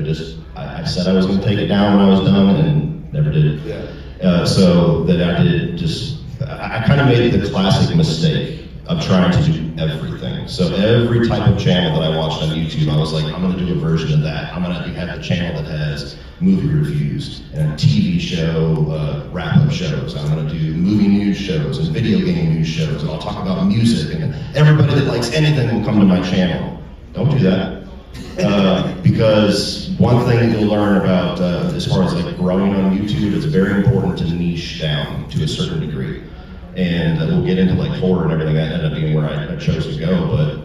I said I was going to take it down when I was done and never did. Yeah. So that I did I kind of made the classic mistake of trying to do everything. So every type of channel that I watched on YouTube, I was like, I'm gonna do a version of that. I'm gonna have the channel that has movie reviews and TV show wrap-up shows. I'm gonna do movie news shows and video game news shows, and I'll talk about music, and everybody that likes anything will come to my channel. Don't do that. Because one thing you'll learn about as far as like growing on YouTube, it's very important to niche down to a certain degree. And we'll get into like horror and everything. That ended up being where I chose to go. But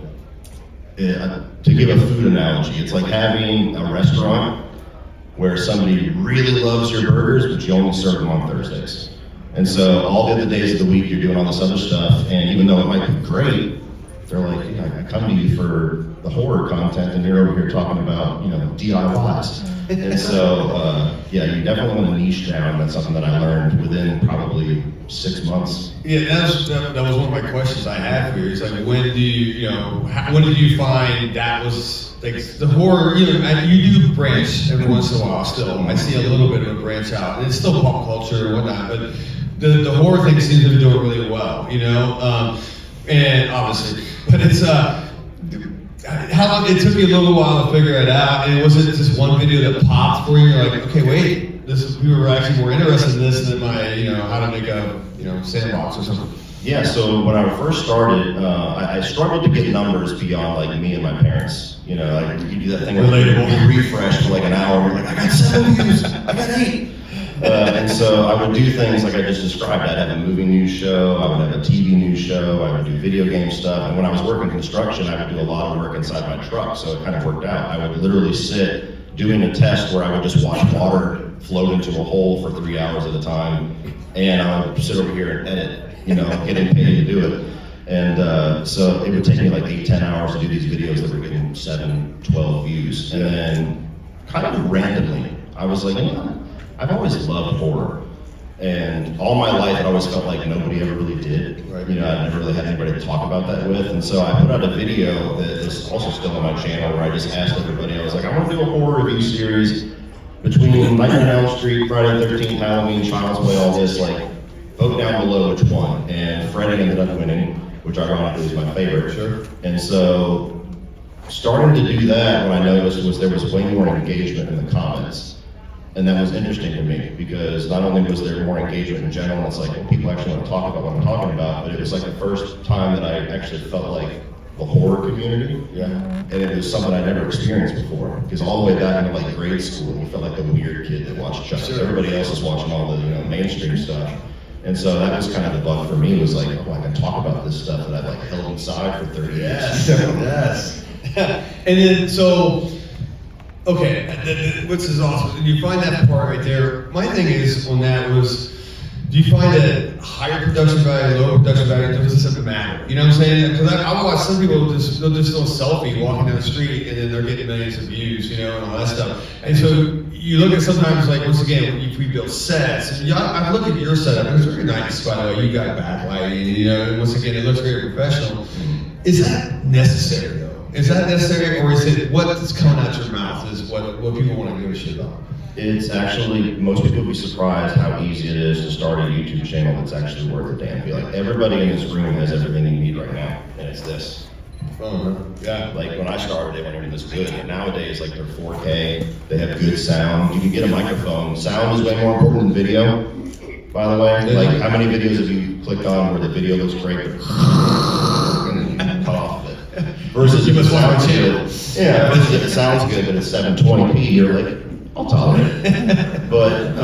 to give a food analogy, it's like having a restaurant where somebody really loves your burgers, but you only serve them on Thursdays. And so all the other days of the week, you're doing all this other stuff. And even though it might be great, they're like, I come to you for the horror content, and you're over here talking about, DIYs. And so, you definitely want to niche down. That's something that I learned within probably 6 months. Yeah, that was one of my questions I had for you. It's like, when when did you find that was like the horror? You do branch every once in a while. Still, I see a little bit of a branch out, and it's still pop culture and whatnot. But the horror thing seems to be doing really well, and obviously, but it's how long it took me a little while to figure it out. And was it just one video that popped for you? You're like, okay, wait, we were actually more interested in this than my, how to make a, sandbox or something. Yeah, so when I first started, I struggled to get numbers beyond like me and my parents. You do that thing where you refresh for like an hour, and you're like, I got 7 views, I got 8. And so I would do things like I just described. I'd have a movie news show, I would have a TV news show, I would do video game stuff. And when I was working construction, I would do a lot of work inside my truck, so it kind of worked out. I would literally sit doing a test where I would just watch water float into a hole for 3 hours at a time, and I would sit over here and edit, getting paid to do it. And so it would take me like 8-10 hours to do these videos that were getting 7-12 views. And then kind of randomly, I was like, I've always loved horror, and all my life I always felt like nobody ever really did. Right. I never really had anybody to talk about that with, and so I put out a video that is also still on my channel where I just asked everybody, I was like, I want to do a horror review series between Nightmare on Elm Street, Friday the 13th, Halloween, Child's Play, all this, like, vote down below which one. And Freddy ended up winning, which ironically is my favorite. Sure. And so starting to do that, what I noticed was there was way more engagement in the comments. And that was interesting to me, because not only was there more engagement in general, it's like, well, people actually want to talk about what I'm talking about, but it was like the first time that I actually felt like the horror community. Yeah. And it was something I never experienced before, because all the way back into like grade school, you felt like the weird kid that watched Chuck. Sure. Everybody else was watching all the mainstream stuff. And so that was kind of the bug for me, was like, oh, I can talk about this stuff that I've like held inside for 30 years. Yes. And then, so, okay, which is awesome. And you find that part right there. My thing is on that was, do you find that higher production value, lower production value, doesn't matter? You know what I'm saying? Because I watch some people, they'll just do a selfie walking down the street, and then they're getting millions of views, and all that stuff. And so you look at sometimes, like, once again, when we build sets, and I look at your setup, and it's very nice, by the way. You got backlighting, and once again, it looks very professional. Is that necessary, though? Is that necessary, or is it what's coming out your mouth is what people want to give a shit about? It's actually, most people would be surprised how easy it is to start a YouTube channel that's actually worth a damn. Be like, everybody in this room has everything you need right now, and it's this. Yeah. Like when I started, they weren't even this good. And nowadays, like they're 4K, they have good sound. You can get a microphone. Sound is way more important than video, by the way. Like, how many videos have you clicked on where the video looks great, but and then you cut off of it? Versus if it sounds good, versus if it sounds good, but it's 720p, you're like, I'll tolerate it. But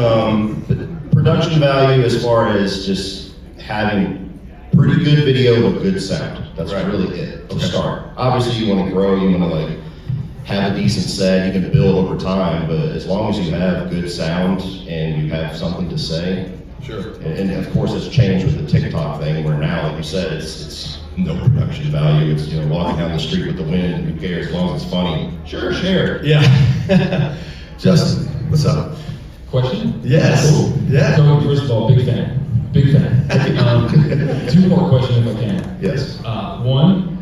production value, as far as just having pretty good video with good sound, that's really it to start. Obviously, you want to grow, you want to like have a decent set, you can build over time, but as long as you have good sound and you have something to say. Sure. And of course, it's changed with the TikTok thing, where now, like you said, it's no production value. It's walking down the street with the wind, and who cares, as long as it's funny. Sure, share. Yeah. Justin, what's up? Question? Yes. Cool. Yeah. So, first of all, big fan. Big fan. 2 more questions if I can. Yes. One,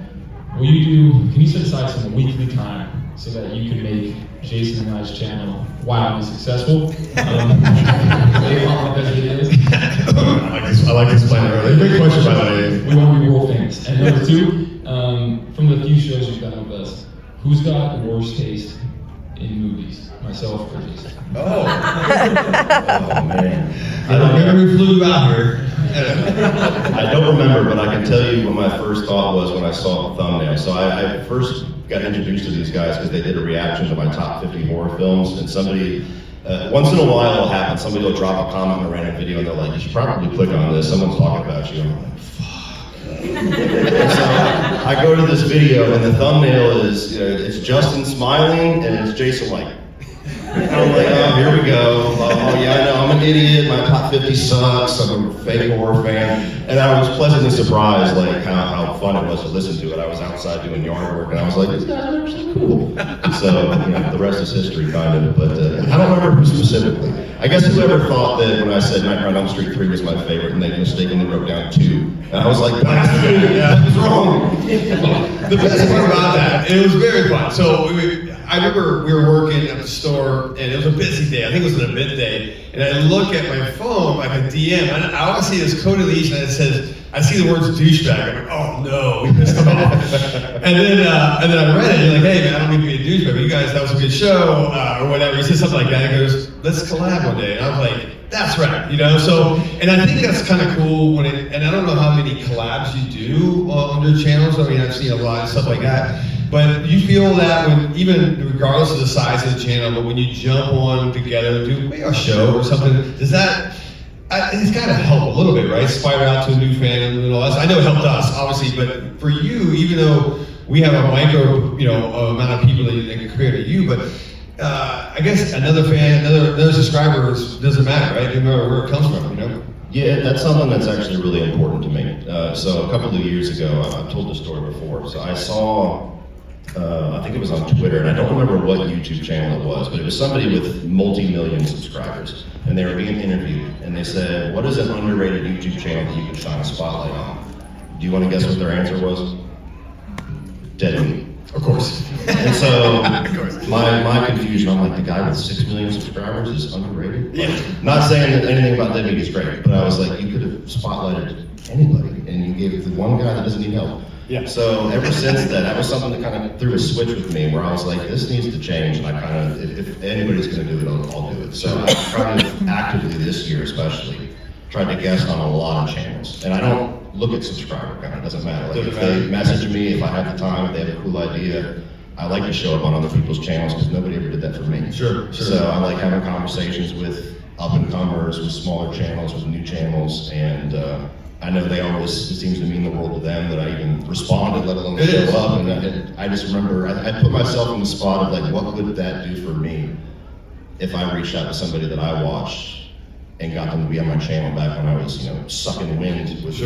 can you set aside some weekly time so that you can make Jason and I's channel wildly successful? As it is. I like this plan earlier. Great question, by the way. We want to be world famous. And number two, from the few shows you've done with us, who's got the worst taste in movies? Myself or Jason? Oh man. I don't remember we flew out here. I don't remember, but I can tell you what my first thought was when I saw the thumbnail. So I first got introduced to these guys because they did a reaction to my top 50 horror films, and somebody, once in a while it'll happen, somebody will drop a comment in a random video and they're like, you should probably click on this, someone's talking about you. I'm like, fuck. And so I go to this video and the thumbnail is, it's Justin smiling and it's Jason like, and I'm like, oh, here we go. Oh, yeah, I know, I'm an idiot. My top 50 sucks. I'm a fake horror fan. And I was pleasantly surprised, like, how fun it was to listen to it. I was outside doing yard work, and I was like, these guys are actually cool. So, the rest is history, kind of. But I don't remember who specifically. I guess whoever thought that when I said Nightmare on Elm Street 3 was my favorite, and they mistakenly wrote down 2. And I was like, that was wrong. The best part about that, it was very fun. So I remember we were working at the store, and it was a busy day. I think it was an event day, and I look at my phone, like a DM, and I always see this Cody Leach, and it says, I see the words douchebag. I'm like, oh no, we missed it off. and then I read it, and like, hey man, I don't mean to be a douchebag, but you guys, that was a good show, or whatever. He said something like that. He goes, let's collab one day. And I was like, that's right, So, and I think that's kind of cool and I don't know how many collabs you do on your channels. I mean, I've seen a lot of stuff like that. But you feel that when, even regardless of the size of the channel, but when you jump on together and do maybe a show or something, does that, it's got to help a little bit, right? Spider out to a new fan and all that. I know it helped us, obviously, but for you, even though we have a micro, amount of people that can compare to you, but I guess another fan, another subscriber doesn't matter, right? No matter where it comes from, Yeah, that's something that's actually really important to me. So a couple of years ago, I've told this story before. So I saw, I think it was on Twitter, and I don't remember what YouTube channel it was, but it was somebody with multi-million subscribers, and they were being interviewed, and they said, what is an underrated YouTube channel that you can shine a spotlight on? Do you want to guess what their answer was? Dead Meat. Of course. And so my confusion, I'm like, the guy with 6 million subscribers is underrated? Like, not saying that anything about Dead Meat is great, but I was like, you could have spotlighted anybody, and you gave it to one guy that doesn't need help. Yeah. So ever since that was something that kind of threw a switch with me where I was like, this needs to change, and I kind of, if anybody's going to do it, I'll do it. So I tried to actively this year especially, tried to guest on a lot of channels. And I don't look at subscriber count, it doesn't matter. Like if they message me, if I have the time, if they have a cool idea, I like to show up on other people's channels because nobody ever did that for me. Sure. So I like having conversations with up-and-comers, with smaller channels, with new channels, and I know they always, it seems to mean the world to them that I even responded, let alone show up. And I just remember, I put myself in the spot of like, what would that do for me if I reached out to somebody that I watched and got them to be on my channel back when I was, sucking wind with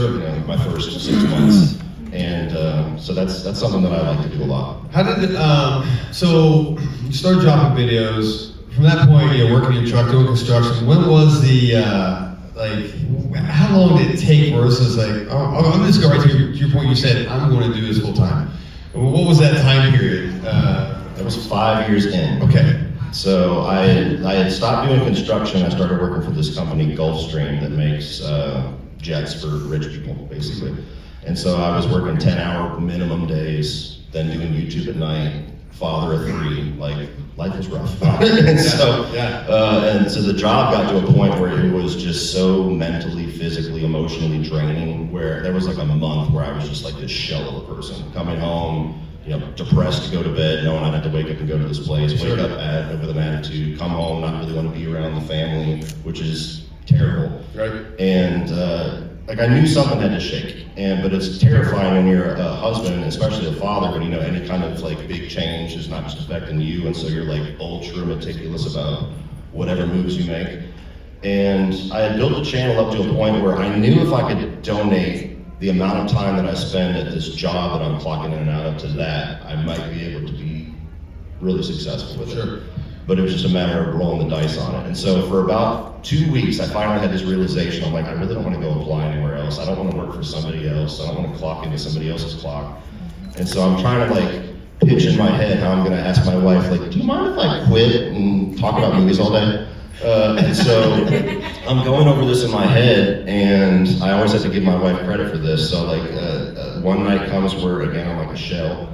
my first 6 months. And so that's something that I like to do a lot. How did it, so you started dropping videos. From that point, you're working in your truck, doing construction. When was the, how long did it take versus I'm just going right to your point, you said, I'm going to do this full time. What was that time period? That was 5 years in. Okay. So I had stopped doing construction. I started working for this company, Gulfstream, that makes jets for rich people, basically. And so I was working 10-hour minimum days, then doing YouTube at night, father of 3, life was rough. And so the job got to a point where it was just so mentally, physically, emotionally draining, where there was like a month where I was just like this shell of a person, coming home, depressed to go to bed, knowing I'd have to wake up and go to this place, wake up with an attitude, come home, not really want to be around the family, which is terrible. Right. And I knew something had to shake, but it's terrifying when you're a husband, especially a father, when any kind of big change is not just affecting you, and so you're ultra meticulous about whatever moves you make. And I had built a channel up to a point where I knew if I could donate the amount of time that I spend at this job that I'm clocking in and out of to that, I might be able to be really successful with it. But it was just a matter of rolling the dice on it. And so for about 2 weeks, I finally had this realization. I'm like, I really don't want to go apply anywhere else. I don't want to work for somebody else. I don't want to clock into somebody else's clock. And so I'm trying to pitch in my head how I'm going to ask my wife, do you mind if I quit and talk about movies all day? And so I'm going over this in my head, and I always have to give my wife credit for this. So like one night comes where again I'm like a shell,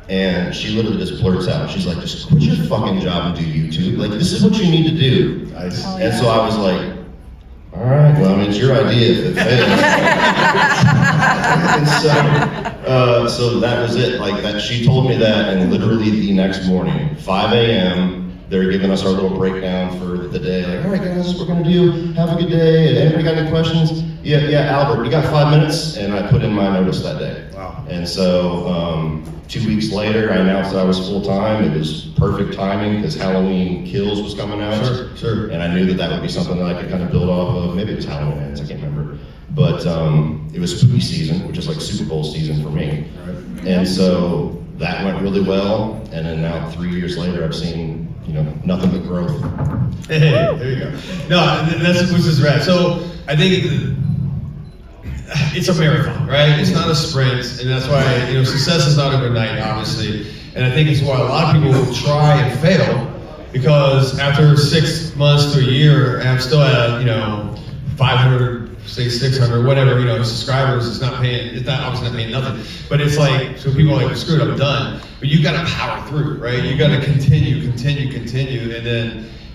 and she literally just blurts out. She's like, "Just quit your fucking job and do YouTube. Like this is what you need to do." Nice. And so I was like, "All right, well, I mean, it's your idea if it fails." And so that was it. Like that, she told me that, and literally the next morning, 5 a.m. They're giving us our little breakdown for the day. Like, all right, guys, this is what we're gonna do. Have a good day. And anybody got any questions? Yeah, Albert, you got 5 minutes? And I put in my notice that day. Wow. And so 2 weeks later, I announced that I was full time. It was perfect timing because Halloween Kills was coming out. Sure. And I knew that that would be something that I could kind of build off of. Maybe it was Halloween Ends, I can't remember. But it was spooky season, which is like Super Bowl season for me. Right. And so that went really well. And then now 3 years later, I've seen, nothing but growth. Hey, there you go. No, that's which is rad. So I think it's a marathon, right? It's not a sprint, and that's why success is not overnight, obviously. And I think it's why a lot of people try and fail, because after 6 months to a year, I'm still at 500. Say 600, whatever, subscribers. It's not obviously not paying nothing, but it's like, so people are like, screw it, I'm done. But you got to power through, right? You got to continue,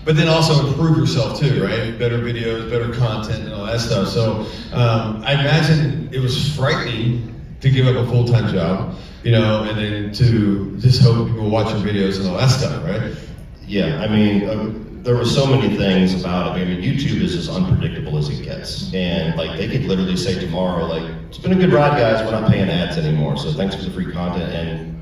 but then also improve yourself too, right? Better videos, better content, and all that stuff. So I imagine it was frightening to give up a full-time job, and then to just hope people watch your videos and all that stuff, right? Yeah, I mean, there were so many things about it. I mean, YouTube is as unpredictable as it gets. And like, they could literally say tomorrow, like, it's been a good ride, guys, we're not paying ads anymore, so thanks for the free content, and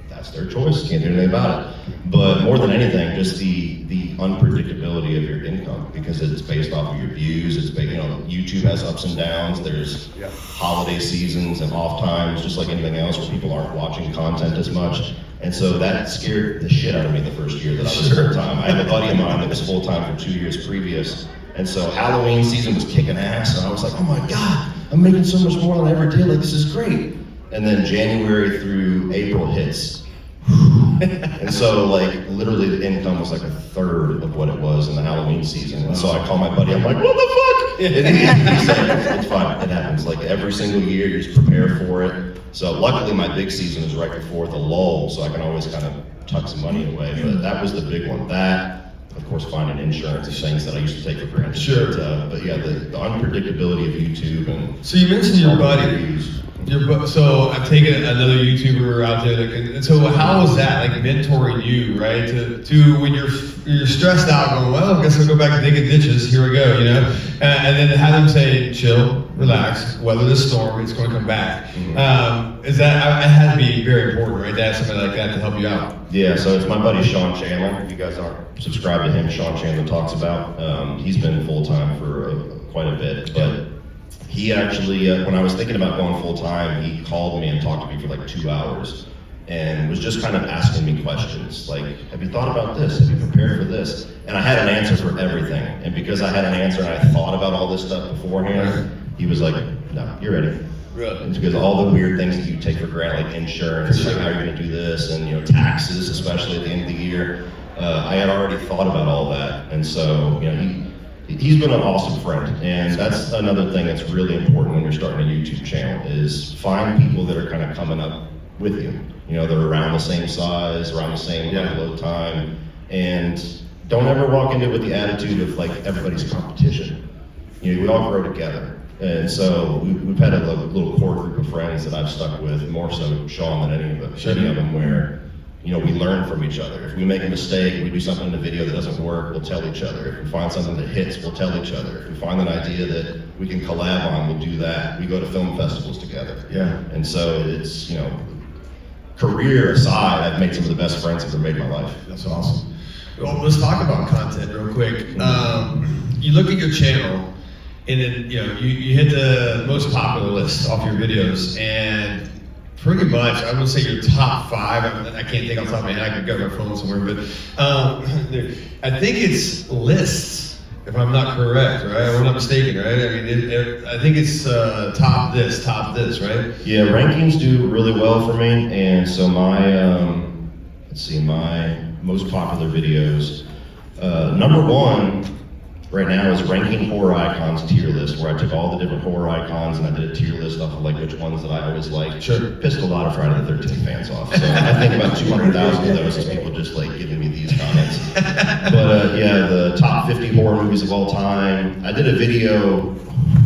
that's their choice, can't do anything about it. But more than anything, just the unpredictability of your income, because it's based off of your views, it's based, YouTube has ups and downs, there's holiday seasons and off times, just like anything else, where people aren't watching content as much. And so that scared the shit out of me the first year that I was full-time. I have a buddy of mine that was full-time for 2 years previous. And so Halloween season was kicking ass, and I was like, oh my God, I'm making so much more than I ever did, like this is great. And then January through April hits. And so like literally the income was like a third of what it was in the Halloween season. And so I call my buddy, I'm like, what the fuck? And he said, it's fine, it happens. Like every single year you just prepare for it. So luckily my big season is right before the lull, so I can always kind of tuck some money away. But that was the big one. That, of course, finding insurance is things that I used to take for granted. Sure. But yeah, the unpredictability of YouTube and so you mentioned your buddy. So I've taken another YouTuber out there that can, and so how was that, like mentoring you, right? To when you're stressed out, going, well, I guess I'll go back and digging ditches. Here we go, and then have them say, chill, relax, weather the storm. It's going to come back. Is that it had to be very important, right? To have somebody like that to help you out. Yeah, so it's my buddy Sean Chandler. If you guys aren't subscribed to him, Sean Chandler talks about. He's been full time for quite a bit, but. He actually, when I was thinking about going full time, he called me and talked to me for like 2 hours and was just kind of asking me questions like, have you thought about this? Have you prepared for this? And I had an answer for everything. And because I had an answer and I thought about all this stuff beforehand, he was like, no, you're ready. Really? It's because all the weird things that you take for granted, like insurance, like how you're gonna do this, and taxes, especially at the end of the year. I had already thought about all that. And so, he's been an awesome friend, and that's another thing that's really important when you're starting a YouTube channel is find people that are kind of coming up with you. They're around the same size, around the same upload time, and don't ever walk into it with the attitude of like everybody's competition. We all grow together, and so we've had a little core group of friends that I've stuck with, more so Sean than any of them, where we learn from each other. If we make a mistake, we do something in the video that doesn't work, we'll tell each other. If we find something that hits, we'll tell each other. If we find an idea that we can collab on, we'll do that. We go to film festivals together. Yeah. And so it's, career aside, I've made some of the best friends I've ever made in my life. That's awesome. Well, let's talk about content real quick. You look at your channel, and then you hit the most popular list off your videos, and pretty much, I would say your top 5. I can't think off the top of my head. I could go to my phone somewhere, but I think it's lists, if I'm not correct, right? Or I'm not mistaken, right? I mean, I think it's top this, right? Yeah, rankings do really well for me, and so my my most popular videos, number 1 right now is ranking horror icons tier list, where I took all the different horror icons and I did a tier list off of like which ones that I always liked. Sure. Pissed a lot of Friday the 13th fans off. So I think about 200,000 of those is people just like giving me these comments. But yeah, the top 50 horror movies of all time. I did a video,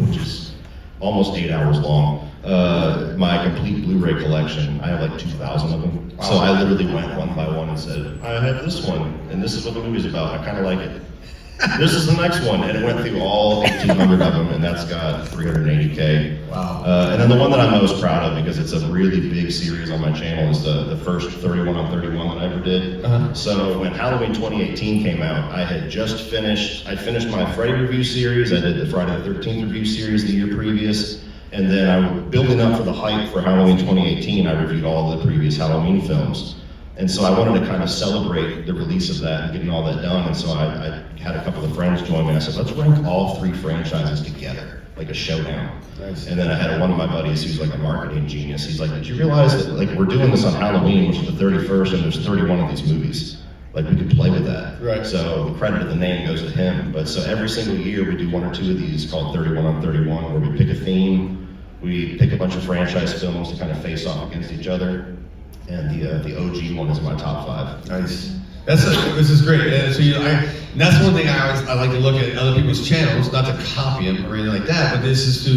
which is almost 8 hours long. My complete Blu-ray collection. I have like 2,000 of them. So I literally went one by one and said, I have this one, and this is what the movie's about. I kind of like it. This is the next one, and it went through all 1,800 of them, and that's got 380K. Wow. And then the one that I'm most proud of, because it's a really big series on my channel, is the first 31 on 31 that I ever did. So when Halloween 2018 came out, I finished my Freddy review series. I did the Friday the 13th review series the year previous. And then I was building up for the hype for Halloween 2018. I reviewed all the previous Halloween films. And so I wanted to kind of celebrate the release of that and getting all that done. And so I had a couple of friends join me. I said, let's rank all 3 franchises together, like a showdown. Nice. And then I had one of my buddies who's like a marketing genius. He's like, did you realize that like we're doing this on Halloween, which is the 31st, and there's 31 of these movies? Like we could play with that. Right. So the credit of the name goes to him. But so every single year we do 1 or 2 of these called 31 on 31, where we pick a theme. We pick a bunch of franchise films to kind of face off against each other, and the OG one is my top 5. Nice. This is great. And so that's one thing I like to look at other people's channels, not to copy them or anything like that, but this is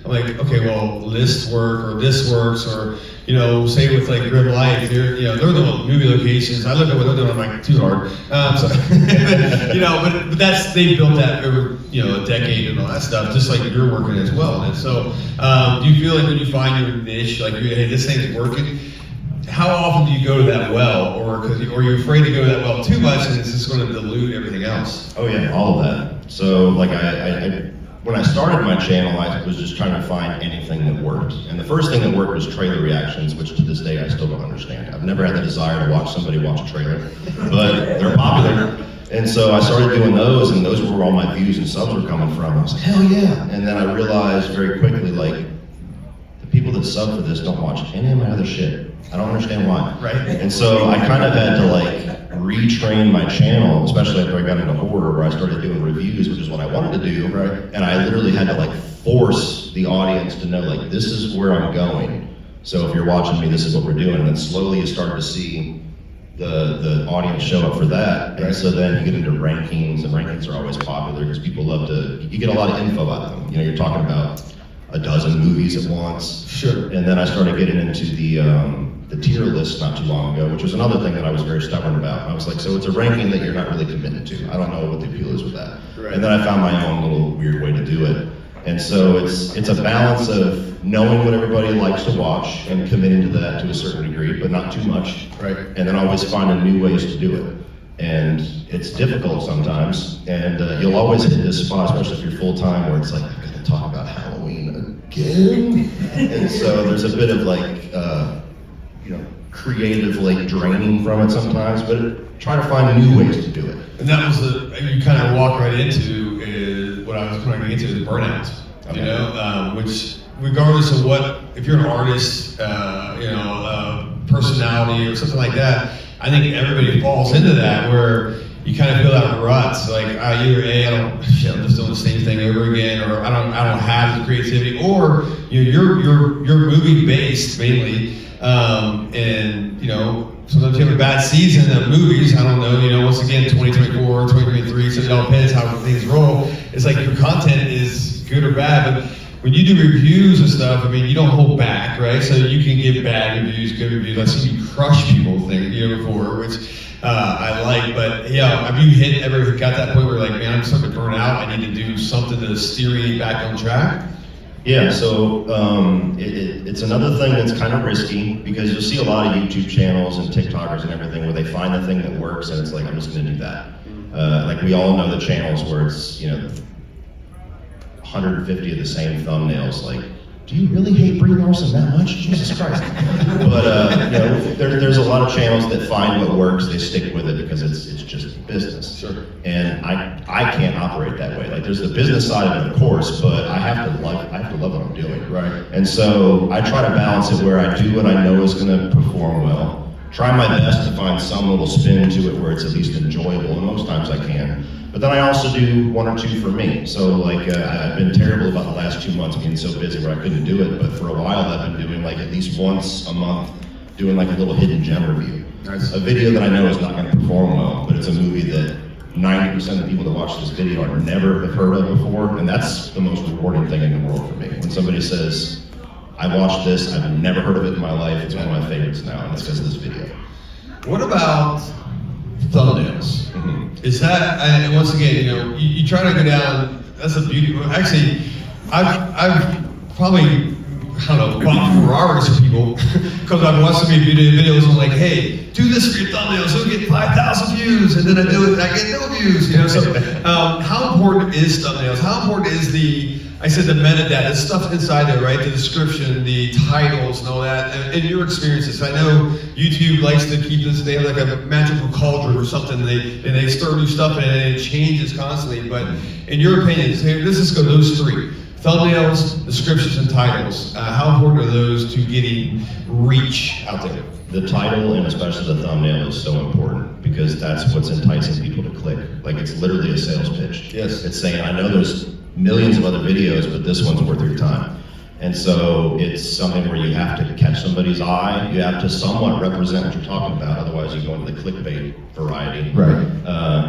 I'm like, okay, well, lists work or this works, or say with like Grim Life, they're the movie locations. I look at what they're doing, I'm like, too hard. But they built that over a decade and all that stuff, just like you're working as well. And so, do you feel like when you find your niche, like, hey, this thing's working? How often do you go to that well, or are you afraid to go to that well too much, and it's just going to dilute everything else? Oh yeah, all of that. So like when I started my channel, I was just trying to find anything that worked. And the first thing that worked was trailer reactions, which to this day I still don't understand. I've never had the desire to watch somebody watch a trailer, but they're popular. And so I started doing those, and those were where all my views and subs were coming from. I was like, hell yeah. And then I realized very quickly, like, the people that sub for this don't watch any of my other shit. I don't understand why. Right. And so I kind of had to like retrain my channel, especially after I got into horror, where I started doing reviews, which is what I wanted to do. Right. And I literally had to like force the audience to know, like, this is where I'm going. So if you're watching me, this is what we're doing. And then slowly you start to see the audience show up for that. Right. And so then you get into rankings, and rankings are always popular because people love you get a lot of info out of them. You're talking about a dozen movies at once. Sure. And then I started getting into the tier list not too long ago, which was another thing that I was very stubborn about. I was like, so it's a ranking that you're not really committed to. I don't know what the appeal is with that. Right. And then I found my own little weird way to do it. And so it's a balance of knowing what everybody likes to watch and committing to that to a certain degree, but not too much. Right. And then always finding new ways to do it. And it's difficult sometimes, and you'll always hit this spot, especially if you're full-time, where it's like, I'm gonna talk about Halloween again. And so there's a bit of like, creative like draining from it sometimes, but try to find new ways to do it. And that was you kind of walk right into is what I was trying to get into is burnout. Okay. Which regardless of if you're an artist, personality or something like that, I think everybody falls into that where you kind of feel that ruts, like either I'm just doing the same thing over again, or I don't have the creativity, or you're movie based mainly, and sometimes you have a bad season of movies. I don't know, once again 2024, 2023, so it all depends how things roll. It's like your content is good or bad, but when you do reviews and stuff, I mean, you don't hold back, right? So you can give bad reviews, good reviews. I've seen you crush people before, which I like. But have you ever got that point where like, man, I'm starting to burn out. I need to do something to steer me back on track? Yeah, so it's another thing that's kind of risky, because you'll see a lot of YouTube channels and TikTokers and everything where they find the thing that works and it's like, I'm just gonna do that. Like we all know the channels where it's 150 of the same thumbnails, like, do you really hate Brie Larson that much? Jesus Christ. But there's a lot of channels that find what works, they stick with it because it's just business. Sure. And I can't operate that way. Like there's the business side of it, of course, but I have to love what I'm doing. Right. And so I try to balance it where I do what I know is gonna perform well. Try my best to find some little spin to it where it's at least enjoyable, and most times I can. But But then I also do 1 or 2 for me. So like I've been terrible about the last 2 months being so busy where I couldn't do it. But for a while I've been doing like at least once a month, doing like a little hidden gem review. Nice. A video that I know is not going to perform well, but it's a movie that 90% of the people that watch this video are never have heard of before, and that's the most rewarding thing in the world for me. When somebody says, I watched this, I've never heard of it in my life, it's one of my favorites now, and it's because of this video. What about thumbnails? Is that, and once again, you know, you try to go down, that's a beauty, actually, I've probably, I don't know, bought Ferraris for people, because I've watched so many videos and I'm like, hey, do this for your thumbnails, you'll get 5,000 views, and then I do it, I get no views, you know, so how important is thumbnails? How important is the metadata, the stuff inside there, right? The description, the titles and all that, and your experiences. I know YouTube likes to keep this, they have like a magical cauldron or something, and they stir new stuff in it and it changes constantly, but in your opinion, let's just go those 3. Thumbnails, descriptions, and titles. How important are those to getting reach out there? The title and especially the thumbnail is so important because that's what's enticing people to click. Like it's literally a sales pitch. Yes. It's saying, I know there's millions of other videos, but this one's worth your time. And so it's something where you have to catch somebody's eye. You have to somewhat represent what you're talking about. Otherwise you go into the clickbait variety. Right.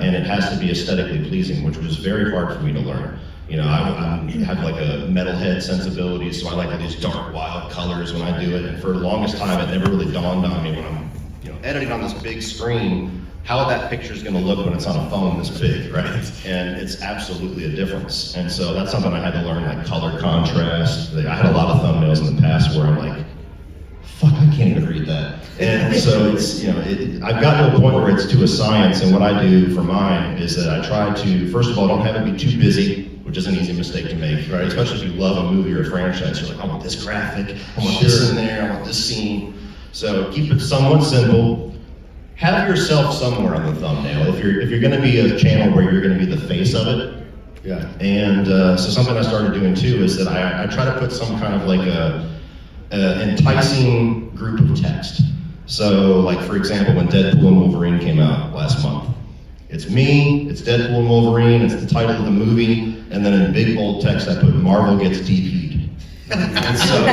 And it has to be aesthetically pleasing, which was very hard for me to learn. You know, I have like a metalhead sensibility, so I like all these dark, wild colors when I do it. And for the longest time, it never really dawned on me when I'm, you know, editing on this big screen, how that picture is going to look when it's on a phone this big, right? And it's absolutely a difference. And so that's something I had to learn, like color contrast. I had a lot of thumbnails in the past where I'm like, fuck, I can't even read that. And so it's, you know, I've gotten to a point where it's to a science, and what I do for mine is that I try to, first of all, don't have it be too busy, which is an easy mistake to make, right? Especially if you love a movie or a franchise, you're like, I want this graphic, I want this in there, I want this scene. So keep it somewhat simple. Have yourself somewhere on the thumbnail. If you're gonna be a channel where you're gonna be the face of it. Yeah. And so something I started doing too is that I try to put some kind of like a enticing group of text. So like for example, when Deadpool and Wolverine came out last month, it's me, it's Deadpool and Wolverine, it's the title of the movie, and then in big bold text I put Marvel gets DP'd. And so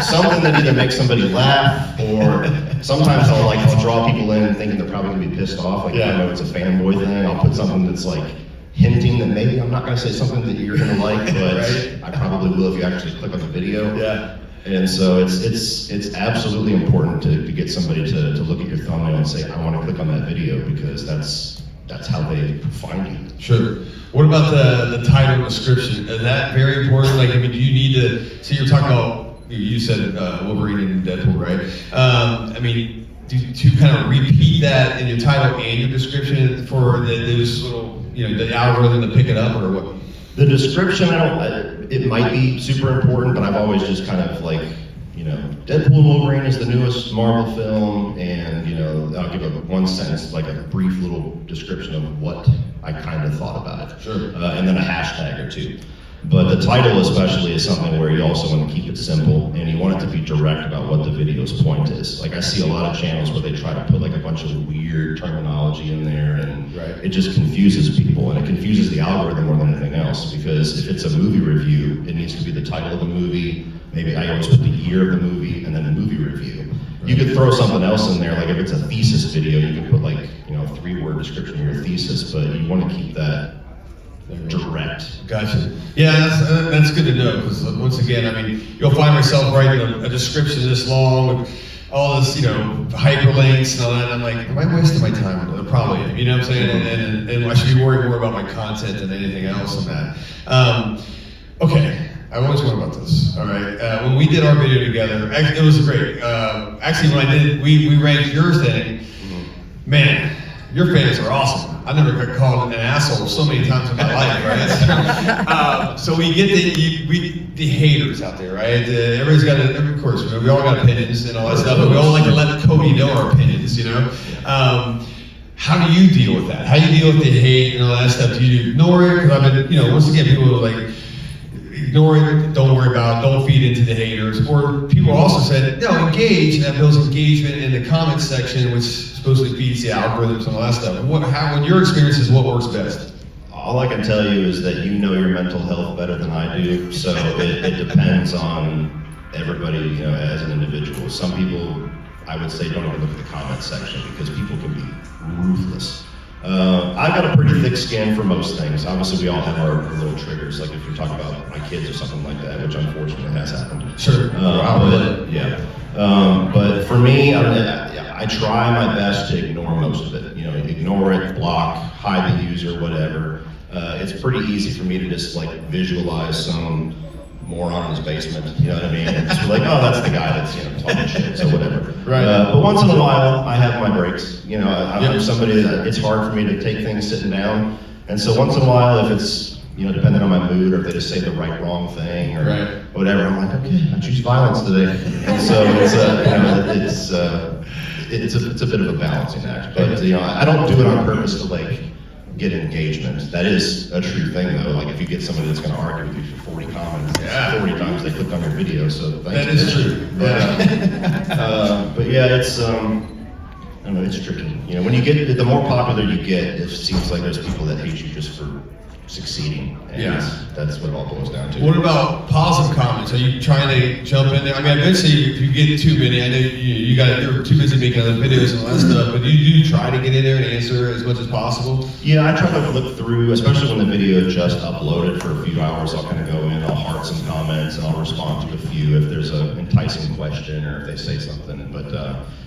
something that either makes somebody laugh, or sometimes I'll draw people in thinking they're probably gonna be pissed off, like I know it's a fanboy thing, I'll put something that's like hinting that maybe I'm not gonna say something that you're gonna like, but right. I probably will if you actually click on the video. Yeah. And so it's absolutely important to get somebody to look at your thumbnail and say, I want to click on that video, because that's how they find you. Sure. What about the title and description? Is that very important? Like, I mean, do you need to, so you're talking about, you said Wolverine and Deadpool, right? I mean, to kind of repeat that in your title and your description for those little, you know, the algorithm to pick it up, or what? The description, it might be super important, but I've always just kind of like, you know, Deadpool and Wolverine is the newest Marvel film, and, you know, I'll give a one sentence, like a brief little description of what I kind of thought about it. Sure. And then a hashtag or 2. But the title especially is something where you also want to keep it simple, and you want it to be direct about what the video's point is. Like I see a lot of channels where they try to put like a bunch of weird terminology in there, and it just confuses people, and it confuses the algorithm more than anything else, because if it's a movie review, it needs to be the title of the movie, maybe I always put the year of the movie, and then the movie review. You could throw something else in there, like if it's a thesis video, you could put like, you know, a 3-word description of your thesis, but you want to keep that direct. Gotcha. Yeah, that's good to know, because once again, I mean, you'll find myself writing a description this long with all this, you know, hyperlinks and all that, and I'm like, am I wasting my time? Probably am, you know what I'm saying? And I should be worried more about my content than anything else on that. Okay, I always wonder about this, all right? When we did our video together, it was great. Actually, when I did, we ranked your thing, man, your fans are awesome. I never got called an asshole so many times in my life, right? So we get the haters out there, right? Everybody's got, of course, we all got opinions and all that stuff, but we all like to let Cody know our opinions, you know? How do you deal with that? How do you deal with the hate and all that stuff? Do you ignore it? Because I've been, you know, once again, people are like, ignore it, don't worry about it, don't feed into the haters. Or people also said, no, engage, and that builds engagement in the comments section, which supposedly feeds the algorithms and all that stuff. In your experience is what works best? All I can tell you is that you know your mental health better than I do, so it depends on everybody, you know, as an individual. Some people, I would say, don't even look at the comment section because people can be ruthless. I've got a pretty thick skin for most things. Obviously, we all have our little triggers, like if you're talking about my kids or something like that, which unfortunately has happened. Sure. But for me, I try my best to ignore most of it. You know, ignore it, block, hide the user, whatever. It's pretty easy for me to just like visualize some moron in his basement. You know what I mean? And just be like, oh, that's the guy that's, you know, talking shit, so whatever. Right. But once in a while, I have my breaks. You know, I'm somebody that it's hard for me to take things sitting down. And so once in a while, if it's, you know, depending on my mood, or if they just say the wrong thing, or whatever, I'm like, okay, I choose violence today. And so it's, you know, it's a bit of a balancing act. But you know, I don't do it on purpose to like get engagement. That is a true thing though. Like if you get somebody that's going to argue with you for 40 comments, 40 times they clicked on your video. So that is true. But yeah, it's I don't know, it's tricky. You know, when you get the more popular you get, it seems like there's people that hate you just for succeeding. And that's what it all boils down to. What about positive comments? Are you trying to jump in there? I mean, eventually, if you get too many, I know you're too busy making other videos and all that stuff, but you do try to get in there and answer as much as possible? Yeah, I try to look through, especially when the video just uploaded for a few hours, I'll kind of go in, I'll heart some comments, and I'll respond to a few if there's an enticing question or if they say something. But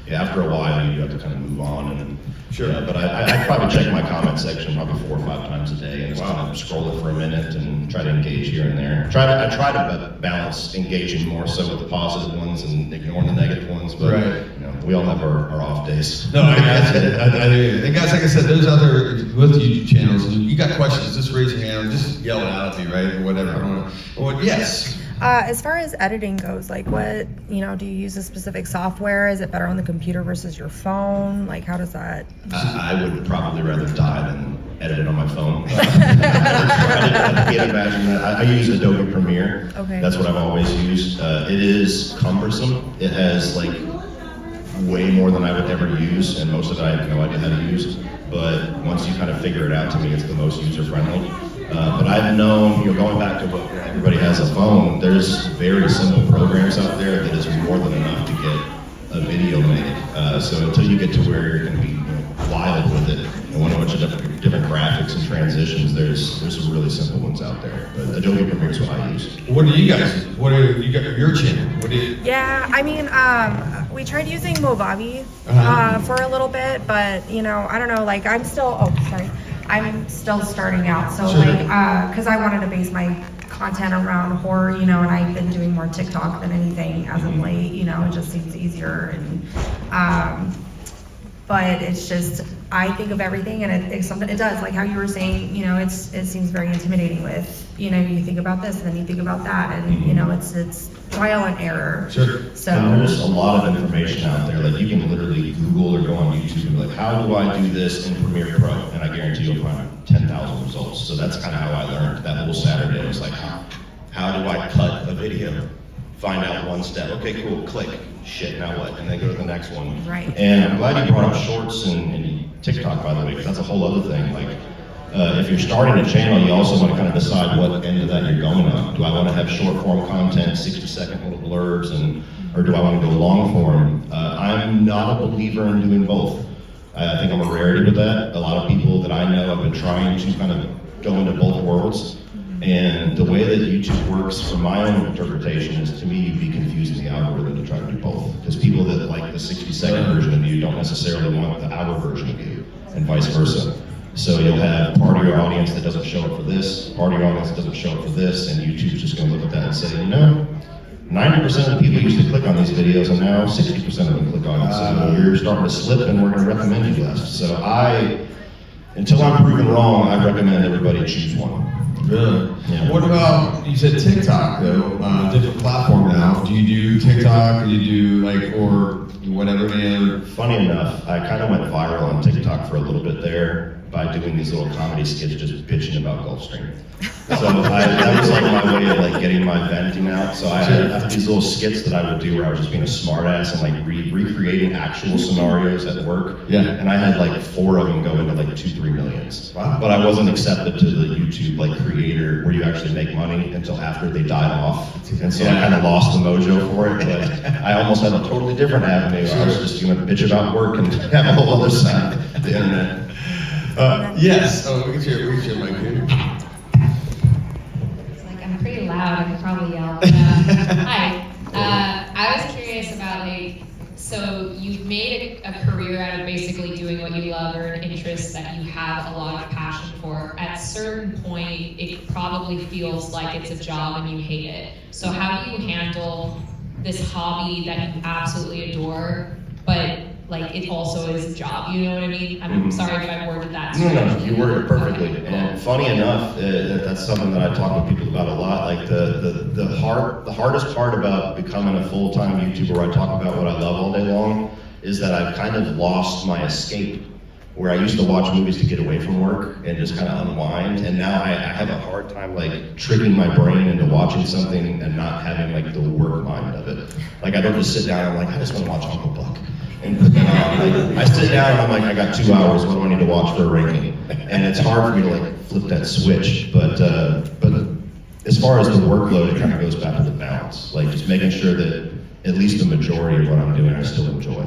yeah, after a while, you have to kind of move on. And but I probably check my comment section probably 4 or 5 times a day, and just kind of scroll it for a minute and try to engage here and there. I try to balance engaging more so with the positive ones and ignoring the negative ones, but you know, we all have our off days. No, I do. And guys, like I said, those other with YouTube channels, you got questions, just raise your hand, just yell it out at me, right, or whatever. I don't know. Well, yes. As far as editing goes, like what, you know, do you use a specific software? Is it better on the computer versus your phone? Like how does that? I would probably rather die than edit it on my phone. I can't imagine that. I use Adobe Premiere. Okay. That's what I've always used. It is cumbersome. It has like way more than I would ever use, and most of it I have no idea how to use. But once you kind of figure it out, to me, it's the most user-friendly. But I've known, you know, going back to what everybody has a phone, there's very simple programs out there that is more than enough to get a video made. So until you get to where you're going to be, you know, wild with it and want a bunch of different graphics and transitions, there's some really simple ones out there. But Adobe Premiere is what I use. What do you guys use? What do you got your channel? What do you? Yeah, I mean, we tried using Movavi for a little bit, but you know, I don't know. Like, I'm still starting out. So like, because I wanted to base my content around horror, you know, and I've been doing more TikTok than anything as of late. You know, it just seems easier and. But it's just, I think of everything and it's something, it does, like how you were saying, you know, it seems very intimidating with, you know, you think about this and then you think about that and, you know, it's trial and error. Sure. So and there's a lot of information out there. Like you can literally Google or go on YouTube and be like, how do I do this in Premiere Pro? And I guarantee you'll find 10,000 results. So that's kind of how I learned that whole Saturday. It was like, how do I cut a video? Find out one step. Okay, cool, click. Shit, now what? And then go to the next one. Right. And I'm glad you brought up shorts and TikTok, by the way, because that's a whole other thing. Like, if you're starting a channel, you also want to kind of decide what end of that you're going on. Do I want to have short form content, 60-second little blurbs, or do I want to go long form? I'm not a believer in doing both. I think I'm a rarity with that. A lot of people that I know have been trying to kind of go into both worlds. And the way that YouTube works, from my own interpretation, is to me you'd be confusing the algorithm to try to do both. Because people that like the 60-second version of you don't necessarily want the hour version of you, and vice versa. So you'll have part of your audience that doesn't show up for this, part of your audience that doesn't show up for this, and YouTube's just going to look at that and say, you know, 90% of the people used to click on these videos, and now 60% of them click on it. So you're starting to slip, and we're going to recommend you less. So until I'm proven wrong, I recommend everybody choose one. Really? Yeah. What about, you said TikTok though, different platform now. Do you do TikTok, or do you do like, or whatever, man? Funny enough, I kind of went viral on TikTok for a little bit there, by doing these little comedy skits just bitching about Gulfstream. So that was like my way of like getting my venting out. So I had these little skits that I would do where I was just being a smartass and like recreating actual scenarios at work. Yeah. And I had like 4 of them go into like 2-3 millions. Wow. But I wasn't accepted to the YouTube like creator where you actually make money until after they died off. And so I kind of lost the mojo for it. But I almost had a totally different avenue. I was just gonna bitch about work and have a whole other side of the internet. Yes. Oh, we can share mic here. It's like I'm pretty loud. I could probably yell. But, hi. I was curious about so you've made a career out of basically doing what you love or an interest that you have a lot of passion for. At a certain point, it probably feels like it's a job and you hate it. So how do you handle this hobby that you absolutely adore, but like it also is a job, you know what I mean? I'm sorry if I worded that. No, you worded it perfectly. And funny enough, that's something that I talk with people about a lot. Like the hardest part about becoming a full-time YouTuber, where I talk about what I love all day long, is that I've kind of lost my escape. Where I used to watch movies to get away from work and just kind of unwind, and now I have a hard time like tricking my brain into watching something and not having like the work mind of it. Like I don't just sit down and I'm like, I just want to watch Uncle Buck. And I sit down and I'm like, I got 2 hours, what do I need to watch for a Rincon? And it's hard for me to like flip that switch, but as far as the workload, it kind of goes back to the balance. Like just making sure that at least the majority of what I'm doing I still enjoy.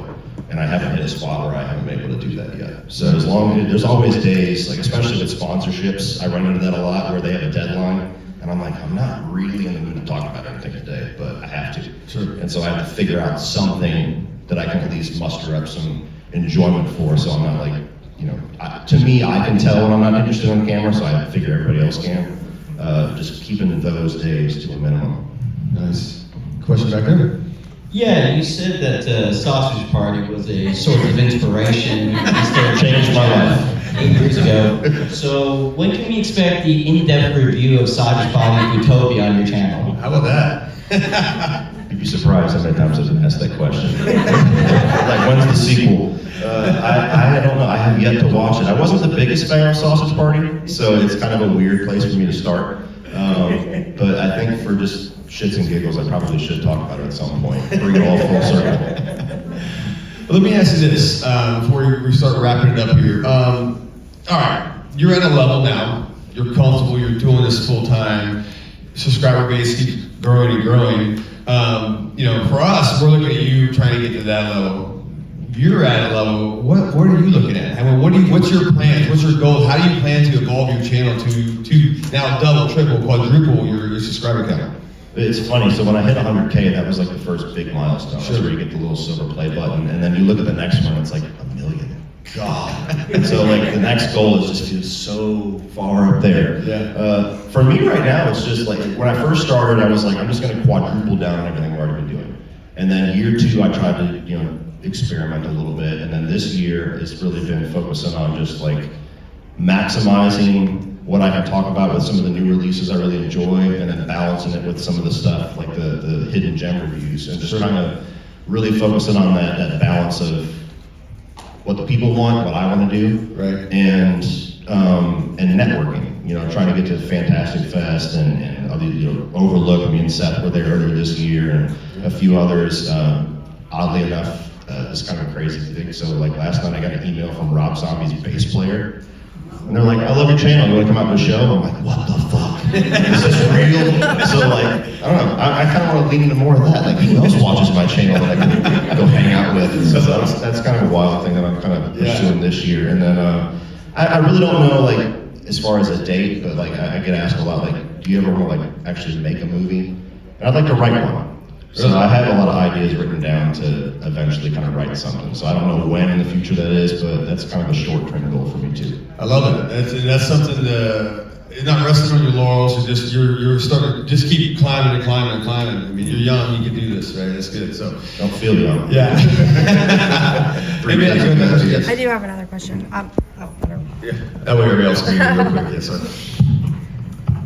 And I haven't hit a spot where I haven't been able to do that yet. So as long as, there's always days, like especially with sponsorships, I run into that a lot where they have a deadline. And I'm like, I'm not really in the mood to talk about anything today, but I have to. Sure. And so I have to figure out something that I can at least muster up some enjoyment for, so I'm not like, you know, to me, I can tell when I'm not interested on camera, so I figure everybody else can. Just keeping those days to a minimum. Nice. Question back there? Yeah, you said that Sausage Party was a source of inspiration. Instead of Changed my life 8 years ago. So when can we expect the in-depth review of Sausage Party Utopia on your channel? How about that? You'd be surprised how many times I've been asked that question. Like, when's the sequel? I don't know. I have yet to watch it. I wasn't the biggest fan of Sausage Party, so it's kind of a weird place for me to start. But I think for just shits and giggles, I probably should talk about it at some point. Bring it all full circle. Let me ask you this before we start wrapping it up here. All right, you're at a level now. You're comfortable. You're doing this full time. Subscriber base keeps growing and growing. You know, for us, we're looking at you trying to get to that level. You're at a level. What are you looking at? I mean, what's your plans? What's your goals? How do you plan to evolve your channel to now double, triple, quadruple your subscriber count? It's funny, so when I hit 100K, that was like the first big milestone. Sure. That's where you get the little silver play button, and then you look at the next one, it's like 1 million. God. And so like the next goal is just so far up there. Yeah. For me right now, it's just like, when I first started, I was like, I'm just gonna quadruple down on everything I've already been doing. And then year 2, I tried to, you know, experiment a little bit. And then this year, it's really been focusing on just like maximizing what I can talk about with some of the new releases I really enjoy, and then balancing it with some of the stuff like the hidden gem reviews, and just trying to really focusing on that balance of what the people want, what I want to do, right? And networking. You know, trying to get to Fantastic Fest and other, you know, Overlook. Me and Seth were there earlier this year, and a few others. Oddly enough, it's kind of a crazy thing. So like last night, I got an email from Rob Zombie's bass player. And they're like, I love your channel, you want to come out to the show? I'm like, what the fuck? Is this real? So like, I don't know, I kind of want to lean into more of that. Like, who else watches my channel that I can go hang out with? So that's kind of a wild thing that I'm kind of pursuing this year. And then I really don't know, like, as far as a date, but like, I get asked a lot, like, do you ever want to like actually make a movie? And I'd like to write one. So I have a lot of ideas written down to eventually kind of write something. So I don't know when in the future that is, but that's kind of a short-term goal for me too. I love it. That's something you're not resting on your laurels. You're starting to just keep climbing and climbing and climbing. I mean, you're young, you can do this, right? That's good. So don't feel young. Yeah. I do have another question. Yeah. That way everybody else can hear you real quick. Yes, sir.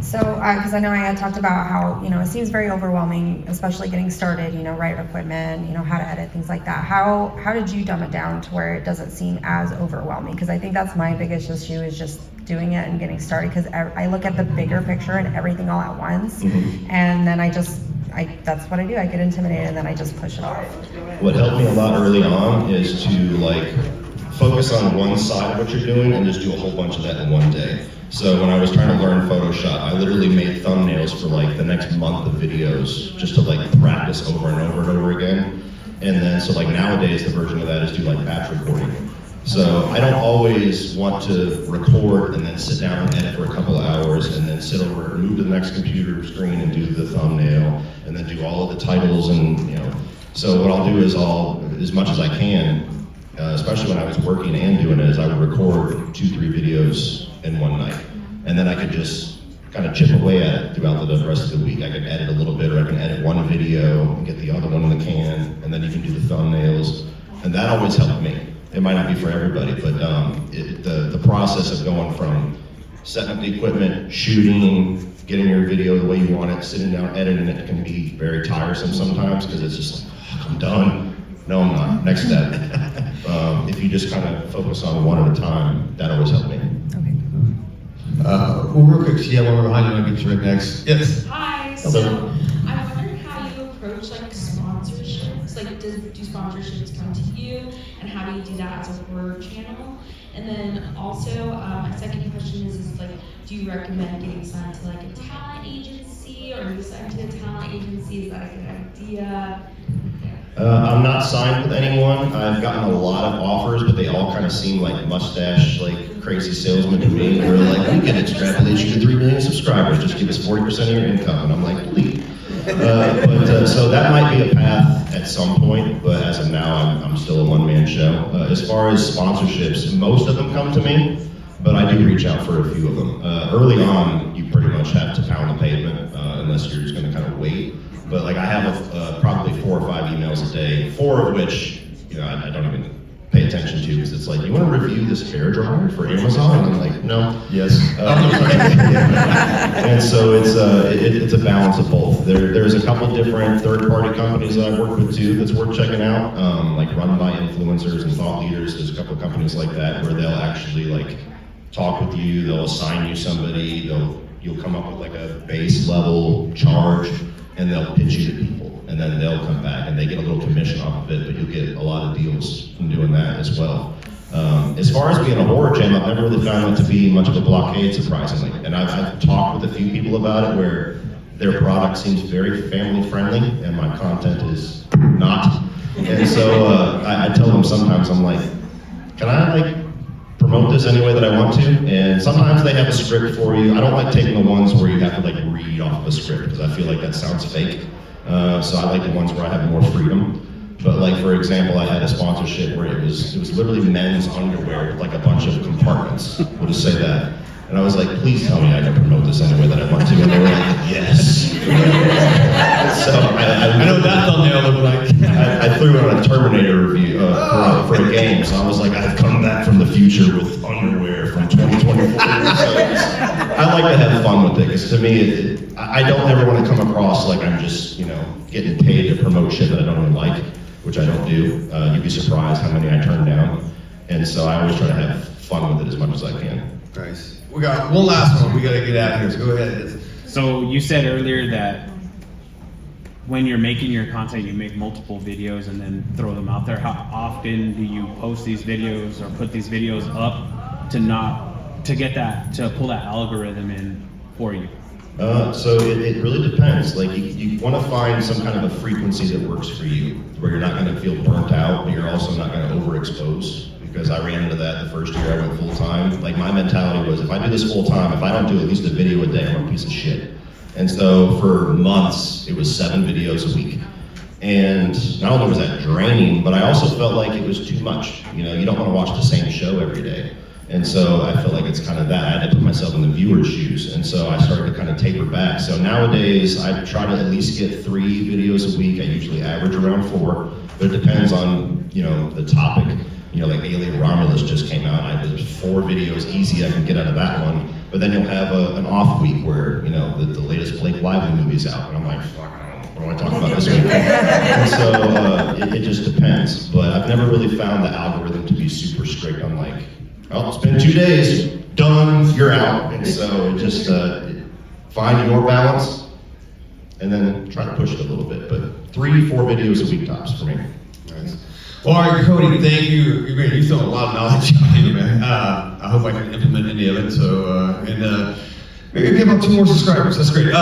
So, because I know I had talked about how, it seems very overwhelming, especially getting started, right equipment, how to edit, things like that. How did you dumb it down to where it doesn't seem as overwhelming? Because I think that's my biggest issue is just doing it and getting started, because I look at the bigger picture and everything all at once, and then that's what I do. I get intimidated and then I just push it off. What helped me a lot early on is to focus on one side of what you're doing and just do a whole bunch of that in one day. So when I was trying to learn Photoshop, I literally made thumbnails for the next month of videos just to practice over and over and over again. And then so nowadays the version of that is do batch recording. So I don't always want to record and then sit down and edit for a couple of hours and then sit over and move to the next computer screen and do the thumbnail and then do all of the titles and So what I'll do is as much as I can, especially when I was working and doing it, is I would record 2-3 videos in one night. And then I could just kind of chip away at it throughout the rest of the week. I can edit a little bit, or I can edit one video and get the other one in the can, and then you can do the thumbnails. And that always helped me. It might not be for everybody, but the process of going from setting up the equipment, shooting, getting your video the way you want it, sitting down, editing it can be very tiresome sometimes because it's just I'm done. No, I'm not. Next step. If you just kind of focus on one at a time, that always helped me. Okay. Well, real quick, so one behind you, I'll get you right next. Yes. Hi. Hello. So I wondered how you approach sponsorships. Do sponsorships come to you, and how do you do that as a horror channel? And then also, my second question is do you recommend getting signed to a talent agency, or are you signed to a talent agency? Is that a good idea? I'm not signed with anyone. I've gotten a lot of offers, but they all kind of seem like mustache, crazy salesmen to me. They're like, we can extrapolate you to 3 million subscribers. Just give us 40% of your income. And I'm like, please. So that might be a path at some point, but as of now, I'm still a one-man show. As far as sponsorships, most of them come to me, but I do reach out for a few of them. Early on, you pretty much have to pound the pavement unless you're just going to kind of wait. But I have probably 4 or 5 emails a day, 4 of which I don't even pay attention to because it's you want to review this hair dryer for Amazon? And I'm like, no, yes. And so it's a balance of both. There's a couple different third-party companies that I've worked with too that's worth checking out, run by influencers and thought leaders. There's a couple of companies like that where they'll actually talk with you, they'll assign you somebody, you'll come up with a base level charge, and they'll pitch you to people, and then they'll come back and they get a little commission off of it, but you'll get a lot of deals from doing that as well. As far as being a horror channel, I've never really found that to be much of a blockade, surprisingly. And I've talked with a few people about it where their product seems very family friendly, and my content is not. And so I tell them sometimes, I'm like, can I promote this any way that I want to? And sometimes they have a script for you. I don't like taking the ones where you have to read off of a script because I feel like that sounds fake. So I like the ones where I have more freedom. But for example, I had a sponsorship where it was literally men's underwear with a bunch of compartments. We'll just say that. And I was like, please tell me I can promote this any way that I want to. And they were like, yes. So I know that thumbnail looked like. I threw out a Terminator review for a game. So I was like, I've come back from the future with underwear from 2024. So I like to have fun with it because to me, I don't ever want to come across like I'm just, getting paid to promote shit that I don't even like, which I don't do. You'd be surprised how many I turn down. And so I always try to have fun with it as much as I can. Nice. We got one last one. We got to get out of here. So go ahead. So you said earlier that when you're making your content, you make multiple videos and then throw them out there. How often do you post these videos or put these videos up to pull that algorithm in for you? So it really depends. You want to find some kind of a frequency that works for you, where you're not going to feel burnt out, but you're also not going to overexpose. Because I ran into that the first year I went full time. My mentality was, if I do this full time, if I don't do at least a video a day, I'm a piece of shit. And so for months, it was 7 videos a week. And not only was that draining, but I also felt like it was too much. You don't want to watch the same show every day. And so I feel like it's kind of that. I had to put myself in the viewer's shoes. And so I started to kind of taper back. So nowadays, I try to at least get 3 videos a week. I usually average around 4, but it depends on, the topic. like Alien Romulus just came out. There's 4 videos easy I can get out of that one. But then you'll have an off week where, the latest Blake Lively movie's out. And I'm like, fuck, what do I talk about this week? And so it just depends. But I've never really found the algorithm to be super strict. I'm like, oh, it's been 2 days, done, you're out. And so it just find your balance and then try to push it a little bit. But 3-4 videos a week tops for me. Nice. Well, all right, Cody, thank you. You've thrown a lot of knowledge out here, man. I hope I can implement any of it. So, maybe give up 2 more subscribers. That's great.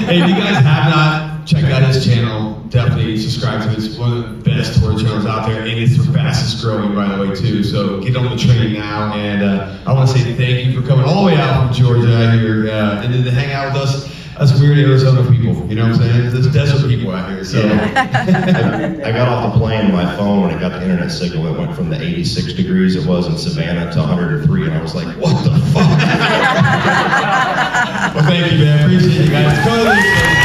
Hey, if you guys have not checked out his channel, definitely subscribe to it. It's one of the best horror channels out there, and it's the fastest growing, by the way, too. So get on the train now. And I want to say thank you for coming all the way out from Georgia out here and then to hang out with us weird Arizona people. You know what I'm saying? There's desert people out here. So I got off the plane, my phone, when it got the internet signal, it went from the 86 degrees it was in Savannah to 103, and I was like, what the fuck? Well, thank you, man. Appreciate you guys.